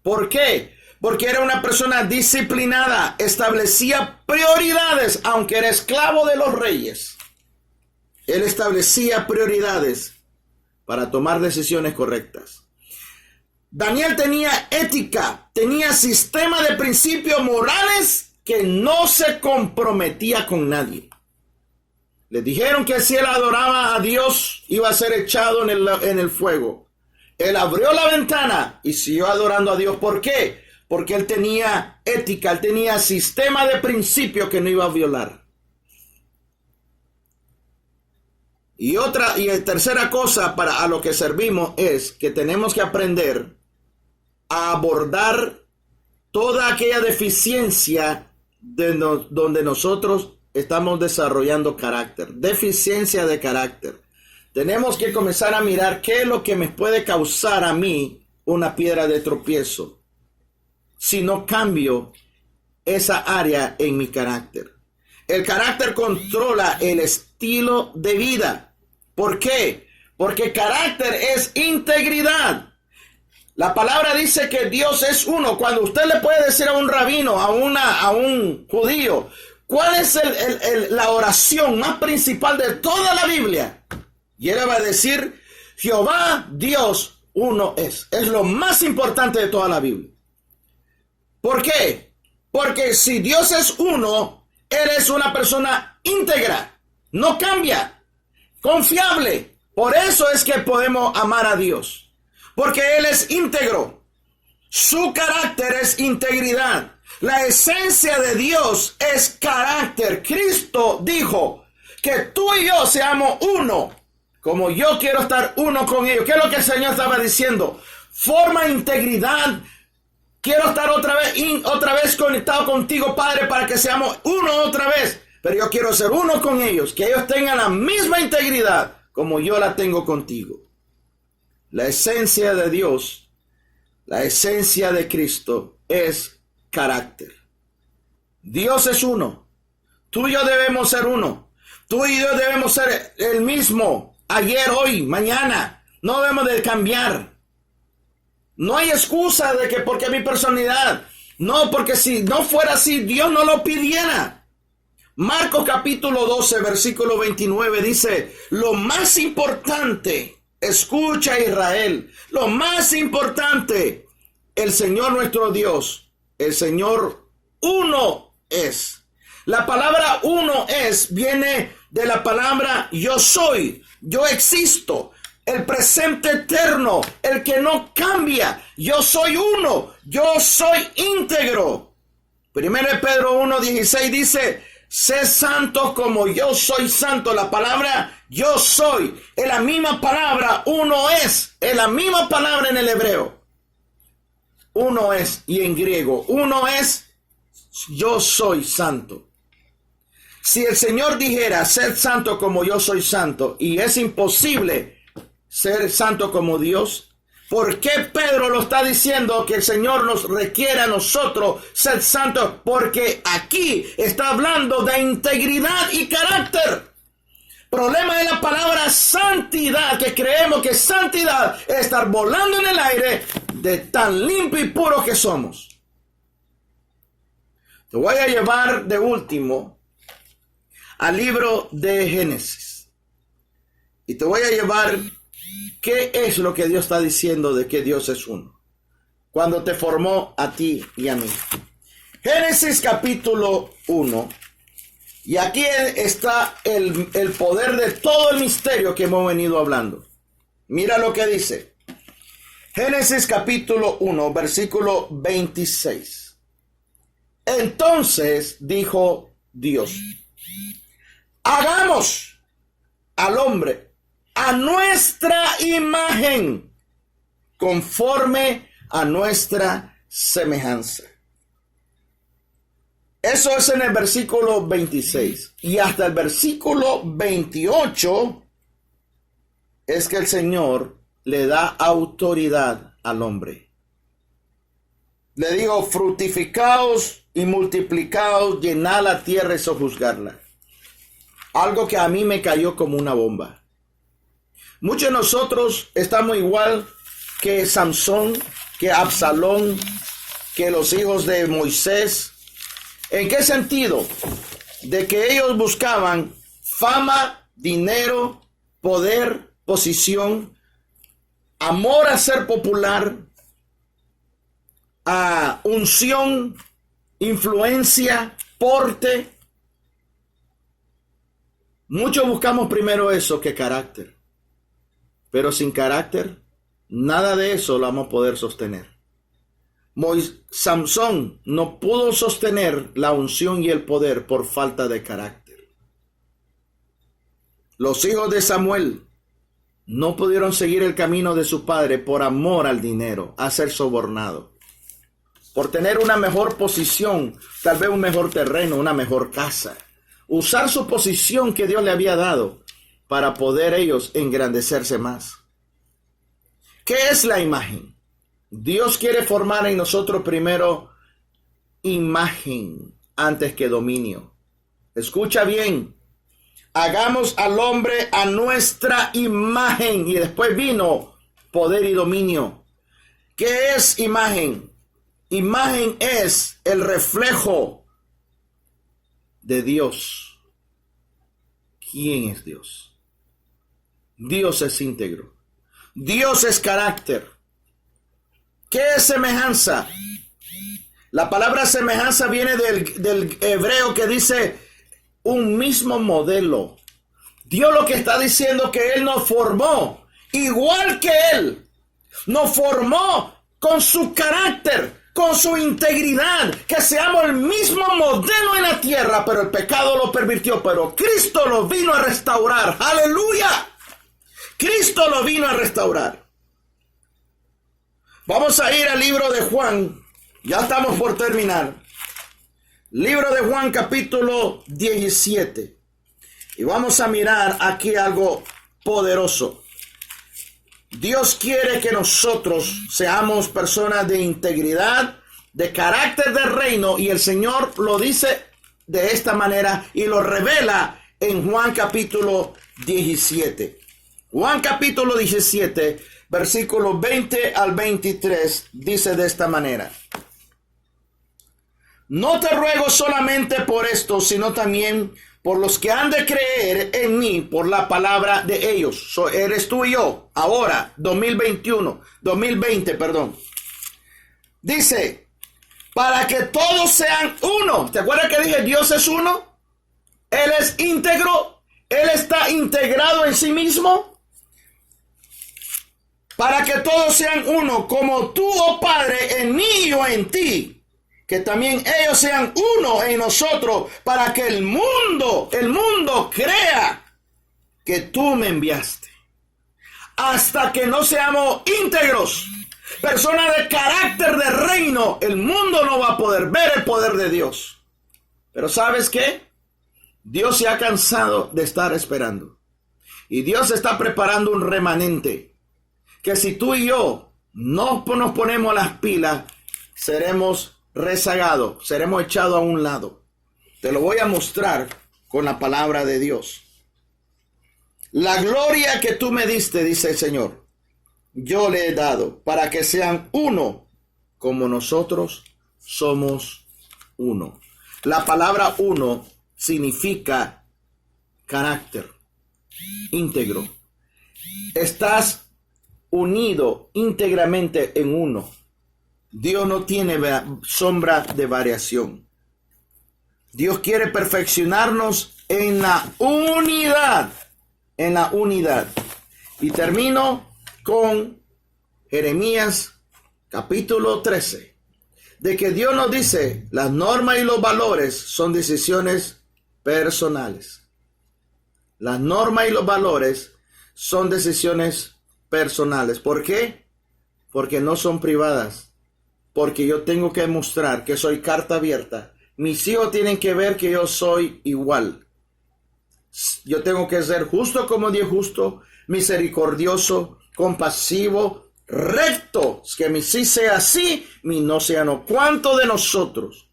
¿Por qué? Porque era una persona disciplinada, establecía prioridades, aunque era esclavo de los reyes. Él establecía prioridades para tomar decisiones correctas. Daniel tenía ética, tenía sistema de principios morales que no se comprometía con nadie. Le dijeron que si él adoraba a Dios iba a ser echado en el fuego. Él abrió la ventana y siguió adorando a Dios. ¿Por qué? Porque él tenía ética, él tenía sistema de principios que no iba a violar. Y tercera cosa a lo que servimos es que tenemos que aprender a abordar toda aquella deficiencia donde nosotros estamos desarrollando carácter, deficiencia de carácter. Tenemos que comenzar a mirar qué es lo que me puede causar a mí una piedra de tropiezo si no cambio esa área en mi carácter. El carácter controla el estilo de vida. ¿Por qué? Porque carácter es integridad. La palabra dice que Dios es uno. Cuando usted le puede decir a un rabino, a un judío, ¿cuál es la oración más principal de toda la Biblia? Y él va a decir, Jehová, Dios, uno es. Es lo más importante de toda la Biblia. ¿Por qué? Porque si Dios es uno, eres una persona íntegra, no cambia, confiable. Por eso es que podemos amar a Dios, porque Él es íntegro. Su carácter es integridad. La esencia de Dios es carácter. Cristo dijo que tú y yo seamos uno, como yo quiero estar uno con ellos. ¿Qué es lo que el Señor estaba diciendo? Forma integridad. Quiero estar otra vez conectado contigo, Padre, para que seamos uno otra vez. Pero yo quiero ser uno con ellos, que ellos tengan la misma integridad como yo la tengo contigo. La esencia de Dios, la esencia de Cristo es carácter. Dios es uno. Tú y yo debemos ser uno. Tú y yo debemos ser el mismo. Ayer, hoy, mañana. No debemos de cambiar. No hay excusa de que porque mi personalidad. No, porque si no fuera así, Dios no lo pidiera. Marcos capítulo 12, versículo 29 dice, lo más importante, escucha Israel, lo más importante, el Señor nuestro Dios, el Señor uno es. La palabra uno es, viene de la palabra yo soy, yo existo. El presente eterno, el que no cambia. Yo soy uno, yo soy íntegro. 1 Pedro 1:16 dice, sé santos como yo soy santo. La palabra yo soy, es la misma palabra, uno es la misma palabra en el hebreo. Uno es, y en griego, uno es, yo soy santo. Si el Señor dijera, sed santo como yo soy santo, y es imposible ser santo como Dios, ¿por qué Pedro lo está diciendo que el Señor nos requiere a nosotros ser santos? Porque aquí está hablando de integridad y carácter. Problema de la palabra santidad, que creemos que santidad es estar volando en el aire de tan limpio y puro que somos. Te voy a llevar de último al libro de Génesis. Y te voy a llevar qué es lo que Dios está diciendo de que Dios es uno. Cuando te formó a ti y a mí. Génesis capítulo 1. Y aquí está el poder de todo el misterio que hemos venido hablando. Mira lo que dice. Génesis capítulo 1, versículo 26. Entonces dijo Dios: hagamos al hombre a nuestra imagen, conforme a nuestra semejanza. Eso es en el versículo 26. Y hasta el versículo 28 es que el Señor le da autoridad al hombre. Le digo: fructificaos y multiplicaos, llenad la tierra y sojuzgarla. Algo que a mí me cayó como una bomba. Muchos de nosotros estamos igual que Samson, que Absalón, que los hijos de Moisés. ¿En qué sentido? De que ellos buscaban fama, dinero, poder, posición, amor a ser popular, a unción, influencia, porte. Muchos buscamos primero eso que carácter. Pero sin carácter, nada de eso lo vamos a poder sostener. Samson no pudo sostener la unción y el poder por falta de carácter. Los hijos de Samuel no pudieron seguir el camino de su padre por amor al dinero, a ser sobornado, por tener una mejor posición, tal vez un mejor terreno, una mejor casa, usar su posición que Dios le había dado para poder ellos engrandecerse más. ¿Qué es la imagen? Dios quiere formar en nosotros primero imagen antes que dominio. Escucha bien. Hagamos al hombre a nuestra imagen. Y después vino poder y dominio. ¿Qué es imagen? Imagen es el reflejo de Dios. ¿Quién es Dios? Dios es íntegro. Dios es carácter. ¿Qué es semejanza? La palabra semejanza viene del hebreo que dice un mismo modelo. Dios lo que está diciendo que Él nos formó igual que Él. Nos formó con su carácter, con su integridad, que seamos el mismo modelo en la tierra, pero el pecado lo pervirtió, pero Cristo lo vino a restaurar. ¡Aleluya! Cristo lo vino a restaurar. Vamos a ir al libro de Juan. Ya estamos por terminar. Libro de Juan capítulo 17. Y vamos a mirar aquí algo poderoso. Dios quiere que nosotros seamos personas de integridad, de carácter del reino. Y el Señor lo dice de esta manera y lo revela en Juan capítulo 17. Juan capítulo 17. Versículo 20 al 23 dice de esta manera: no te ruego solamente por esto, sino también por los que han de creer en mí por la palabra de ellos. Eres tú y yo, ahora, 2020, perdón. Dice, para que todos sean uno. ¿Te acuerdas que dije Dios es uno? Él es íntegro, Él está integrado en sí mismo. Para que todos sean uno, como tú, oh Padre, en mí y yo en ti. Que también ellos sean uno en nosotros, para que el mundo crea que tú me enviaste. Hasta que no seamos íntegros, personas de carácter de reino, el mundo no va a poder ver el poder de Dios. Pero ¿sabes qué? Dios se ha cansado de estar esperando. Y Dios está preparando un remanente. Que si tú y yo no nos ponemos las pilas, seremos rezagados, seremos echados a un lado. Te lo voy a mostrar con la palabra de Dios. La gloria que tú me diste, dice el Señor, yo le he dado para que sean uno como nosotros somos uno. La palabra uno significa carácter, íntegro. Estás unido íntegramente en uno. Dios no tiene sombra de variación. Dios quiere perfeccionarnos en la unidad. En la unidad. Y termino con Jeremías capítulo 13. De que Dios nos dice, las normas y los valores son decisiones personales. Las normas y los valores son decisiones personales. ¿Por qué? Porque no son privadas. Porque yo tengo que demostrar que soy carta abierta. Mis hijos tienen que ver que yo soy igual. Yo tengo que ser justo como Dios justo, misericordioso, compasivo, recto. Que mi sí sea sí, mi no sea no. ¿Cuántos de nosotros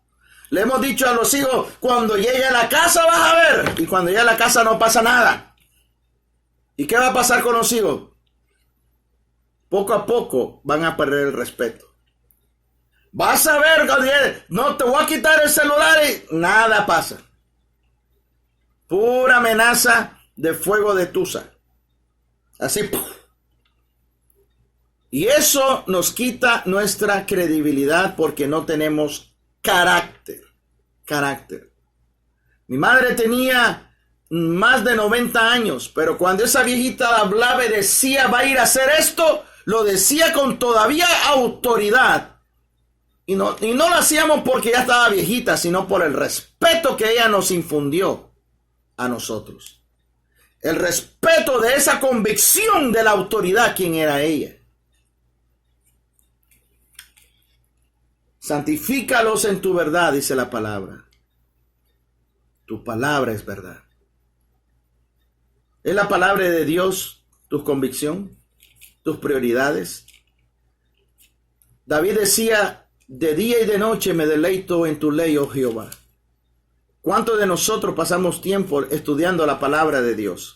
le hemos dicho a los hijos, cuando llegue a la casa vas a ver? Y cuando llegue a la casa no pasa nada. ¿Y qué va a pasar con los hijos? Poco a poco van a perder el respeto. Vas a ver, no te voy a quitar el celular y nada pasa. Pura amenaza de fuego de tusa. Así. Y eso nos quita nuestra credibilidad porque no tenemos carácter. Carácter. Mi madre tenía más de 90 años, pero cuando esa viejita hablaba y decía va a ir a hacer esto, lo decía con todavía autoridad. Y no lo hacíamos porque ya estaba viejita, sino por el respeto que ella nos infundió a nosotros. El respeto de esa convicción de la autoridad, quien era ella. Santifícalos en tu verdad, dice la palabra. Tu palabra es verdad. ¿Es la palabra de Dios tu convicción? ¿Tus prioridades? David decía, de día y de noche me deleito en tu ley, oh Jehová. ¿Cuántos de nosotros pasamos tiempo estudiando la palabra de Dios?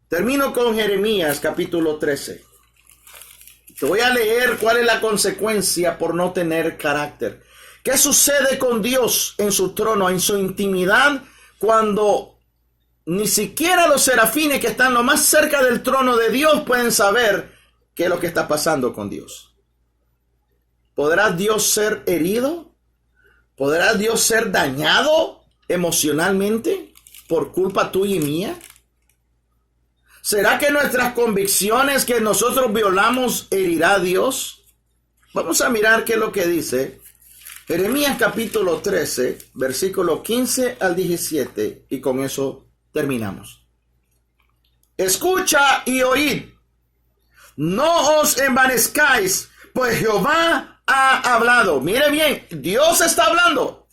Termino con Jeremías capítulo 13. Te voy a leer cuál es la consecuencia por no tener carácter. ¿Qué sucede con Dios en su trono, en su intimidad, cuando ni siquiera los serafines que están lo más cerca del trono de Dios pueden saber qué es lo que está pasando con Dios? ¿Podrá Dios ser herido? ¿Podrá Dios ser dañado emocionalmente por culpa tuya y mía? ¿Será que nuestras convicciones que nosotros violamos herirá a Dios? Vamos a mirar qué es lo que dice Jeremías capítulo 13, versículo 15 al 17, y con eso terminamos. Escucha y oíd, no os envanezcáis, pues Jehová ha hablado. Mire bien, Dios está hablando.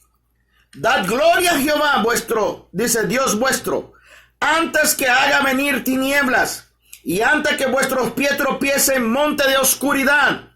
Dad gloria a Jehová vuestro, dice Dios vuestro, antes que haga venir tinieblas y antes que vuestros pies tropiecen en monte de oscuridad,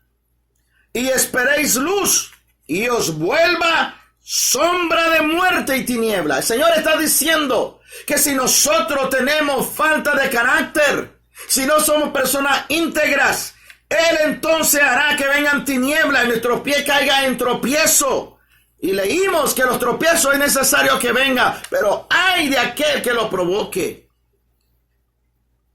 y esperéis luz y os vuelva sombra de muerte y tiniebla. El Señor está diciendo que si nosotros tenemos falta de carácter, si no somos personas íntegras, Él entonces hará que vengan tinieblas y nuestro pie caiga en tropiezo. Y leímos que los tropiezos es necesario que venga, pero ay de aquel que lo provoque.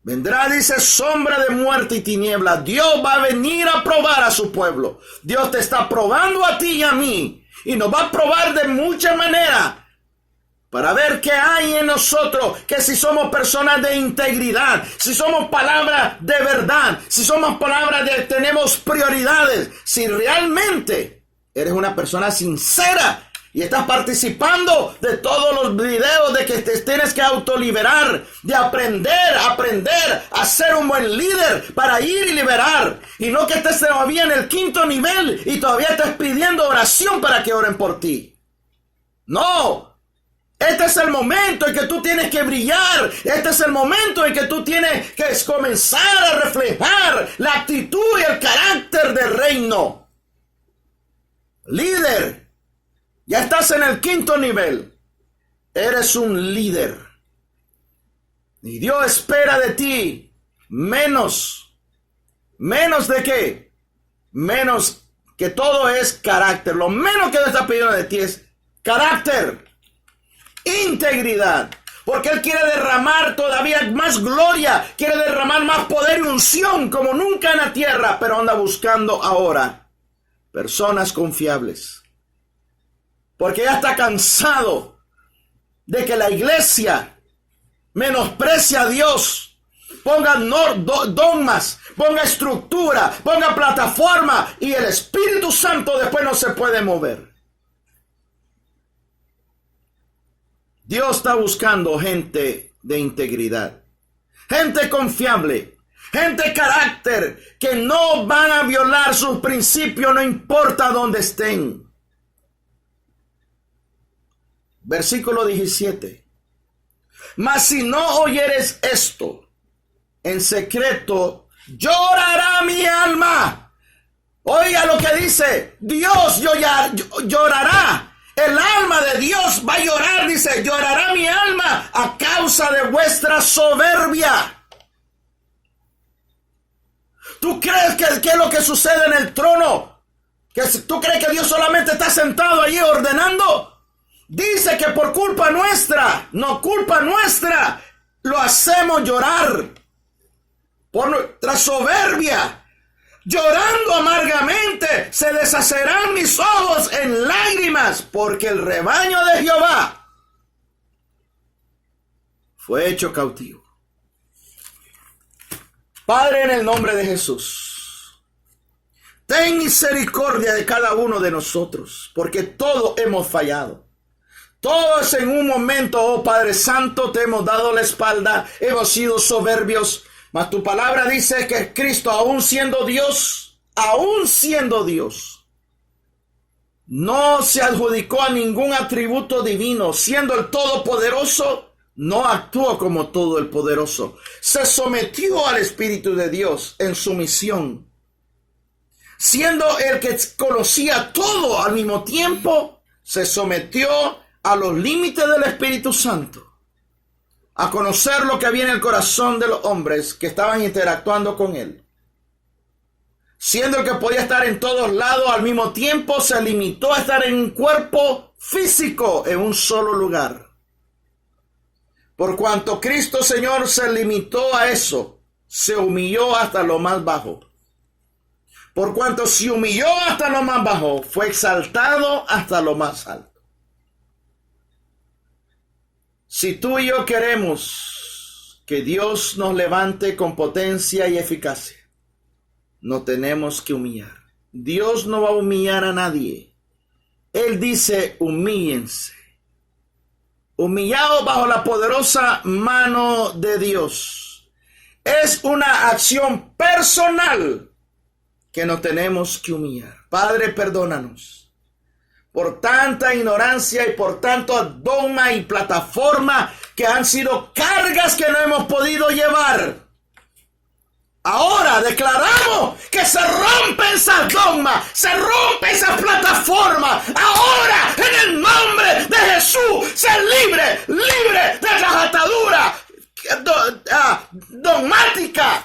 Vendrá, dice, sombra de muerte y tiniebla. Dios va a venir a probar a su pueblo. Dios te está probando a ti y a mí. Y nos va a probar de muchas maneras para ver qué hay en nosotros, que si somos personas de integridad, si somos palabras de verdad, si somos palabras de tenemos prioridades, si realmente eres una persona sincera y estás participando de todos los videos de que te tienes que autoliberar, de aprender a ser un buen líder para ir y liberar, y no que estés todavía en el 5º nivel y todavía estés pidiendo oración para que oren por ti. No. Este es el momento en que tú tienes que brillar. Este es el momento en que tú tienes que comenzar a reflejar la actitud y el carácter del reino. Líder, ya estás en el 5º nivel. Eres un líder. Y Dios espera de ti menos de qué? Menos que todo es carácter. Lo menos que Dios está pidiendo de ti es carácter. Integridad, Porque Él quiere derramar todavía más gloria, quiere derramar más poder y unción como nunca en la tierra, pero anda buscando ahora personas confiables. Porque ya está cansado de que la iglesia menosprecie a Dios, ponga dogmas, ponga estructura, ponga plataforma y el Espíritu Santo después no se puede mover. Dios está buscando gente de integridad, gente confiable, gente de carácter, que no van a violar sus principios, no importa dónde estén. Versículo 17. Mas si no oyeres esto, en secreto llorará mi alma. Oiga lo que dice, Dios llorará. El alma de Dios va a llorar, dice, llorará mi alma a causa de vuestra soberbia. ¿Tú crees que es lo que sucede en el trono? ¿Tú crees que Dios solamente está sentado allí ordenando? Dice que por culpa nuestra, no culpa nuestra, lo hacemos llorar por nuestra soberbia. Llorando amargamente se deshacerán mis ojos en lágrimas, porque el rebaño de Jehová fue hecho cautivo. Padre, en el nombre de Jesús, ten misericordia de cada uno de nosotros, porque todos hemos fallado. Todos en un momento, oh Padre Santo, te hemos dado la espalda, hemos sido soberbios. Mas tu palabra dice que Cristo, aún siendo Dios, no se adjudicó a ningún atributo divino. Siendo el Todopoderoso, no actuó como todo el poderoso. Se sometió al Espíritu de Dios en sumisión. Siendo el que conocía todo al mismo tiempo, se sometió a los límites del Espíritu Santo, a conocer lo que había en el corazón de los hombres que estaban interactuando con Él. Siendo el que podía estar en todos lados al mismo tiempo, se limitó a estar en un cuerpo físico en un solo lugar. Por cuanto Cristo, Señor, se limitó a eso, se humilló hasta lo más bajo. Por cuanto se humilló hasta lo más bajo, fue exaltado hasta lo más alto. Si tú y yo queremos que Dios nos levante con potencia y eficacia, no tenemos que humillar. Dios no va a humillar a nadie. Él dice, humíllense. Humillados bajo la poderosa mano de Dios. Es una acción personal que no tenemos que humillar. Padre, perdónanos por tanta ignorancia y por tanto dogma y plataforma que han sido cargas que no hemos podido llevar. Ahora declaramos que se rompe esa dogma, se rompe esa plataforma. Ahora, en el nombre de Jesús, se libre de las ataduras dogmáticas,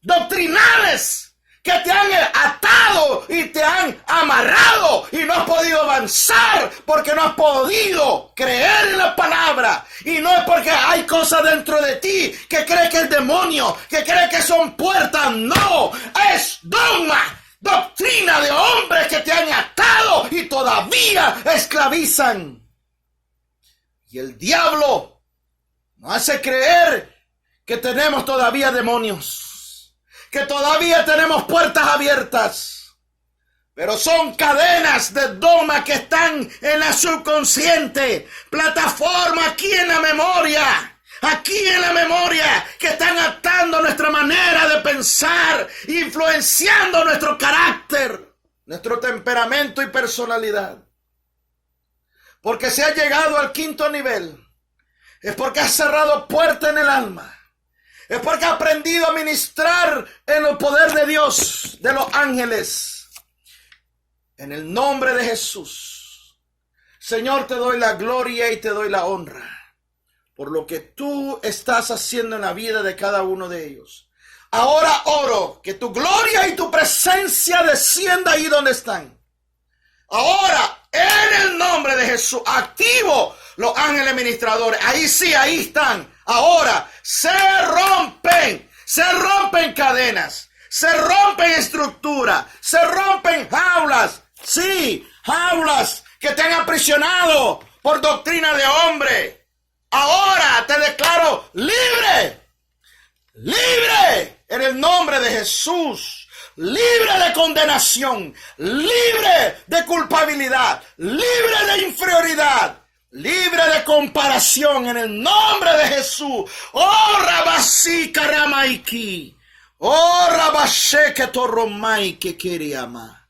doctrinales, que te han atado y te han amarrado y no has podido avanzar porque no has podido creer en la palabra. Y no es porque hay cosas dentro de ti que crees que es demonio, que crees que son puertas. No, es dogma, doctrina de hombres que te han atado y todavía esclavizan. Y el diablo nos hace creer que tenemos todavía demonios, que todavía tenemos puertas abiertas, pero son cadenas de dogma que están en la subconsciente, plataforma aquí en la memoria, que están atando nuestra manera de pensar, influenciando nuestro carácter, nuestro temperamento y personalidad. Porque si has llegado al quinto nivel, es porque has cerrado puertas en el alma. Es porque ha aprendido a ministrar en el poder de Dios, de los ángeles. En el nombre de Jesús. Señor, te doy la gloria y te doy la honra por lo que tú estás haciendo en la vida de cada uno de ellos. Ahora oro que tu gloria y tu presencia descienda ahí donde están. Ahora, en el nombre de Jesús, activo los ángeles ministradores. Ahí sí, ahí están. Ahora se rompen cadenas, se rompen estructuras, se rompen jaulas. Sí, jaulas que te han aprisionado por doctrina de hombre. Ahora te declaro libre, libre en el nombre de Jesús. Libre de condenación, libre de culpabilidad, libre de inferioridad, libre de comparación en el nombre de Jesús. Oh, Rabasí Karamaiki. Oh, Rabashe que torromai que queriama.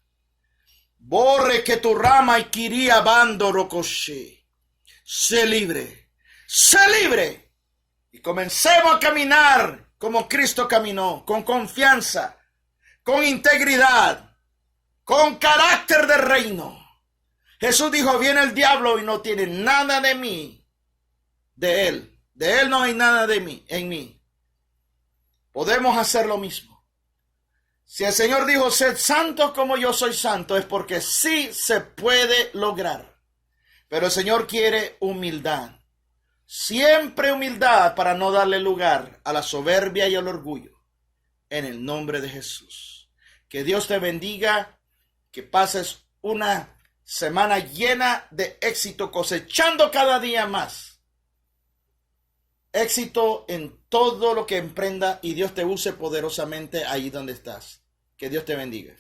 Borre que tu rama y quiría bando rocoshe. Sé libre, sé libre. Y comencemos a caminar como Cristo caminó, con confianza, con integridad, con carácter de reino. Jesús dijo, viene el diablo y no tiene nada de mí, de él no hay nada de mí, en mí. Podemos hacer lo mismo. Si el Señor dijo, sed santos como yo soy santo, es porque sí se puede lograr. Pero el Señor quiere humildad. Siempre humildad para no darle lugar a la soberbia y al orgullo. En el nombre de Jesús. Que Dios te bendiga, que pases una semana llena de éxito, cosechando cada día más. Éxito en todo lo que emprenda y Dios te use poderosamente ahí donde estás. Que Dios te bendiga.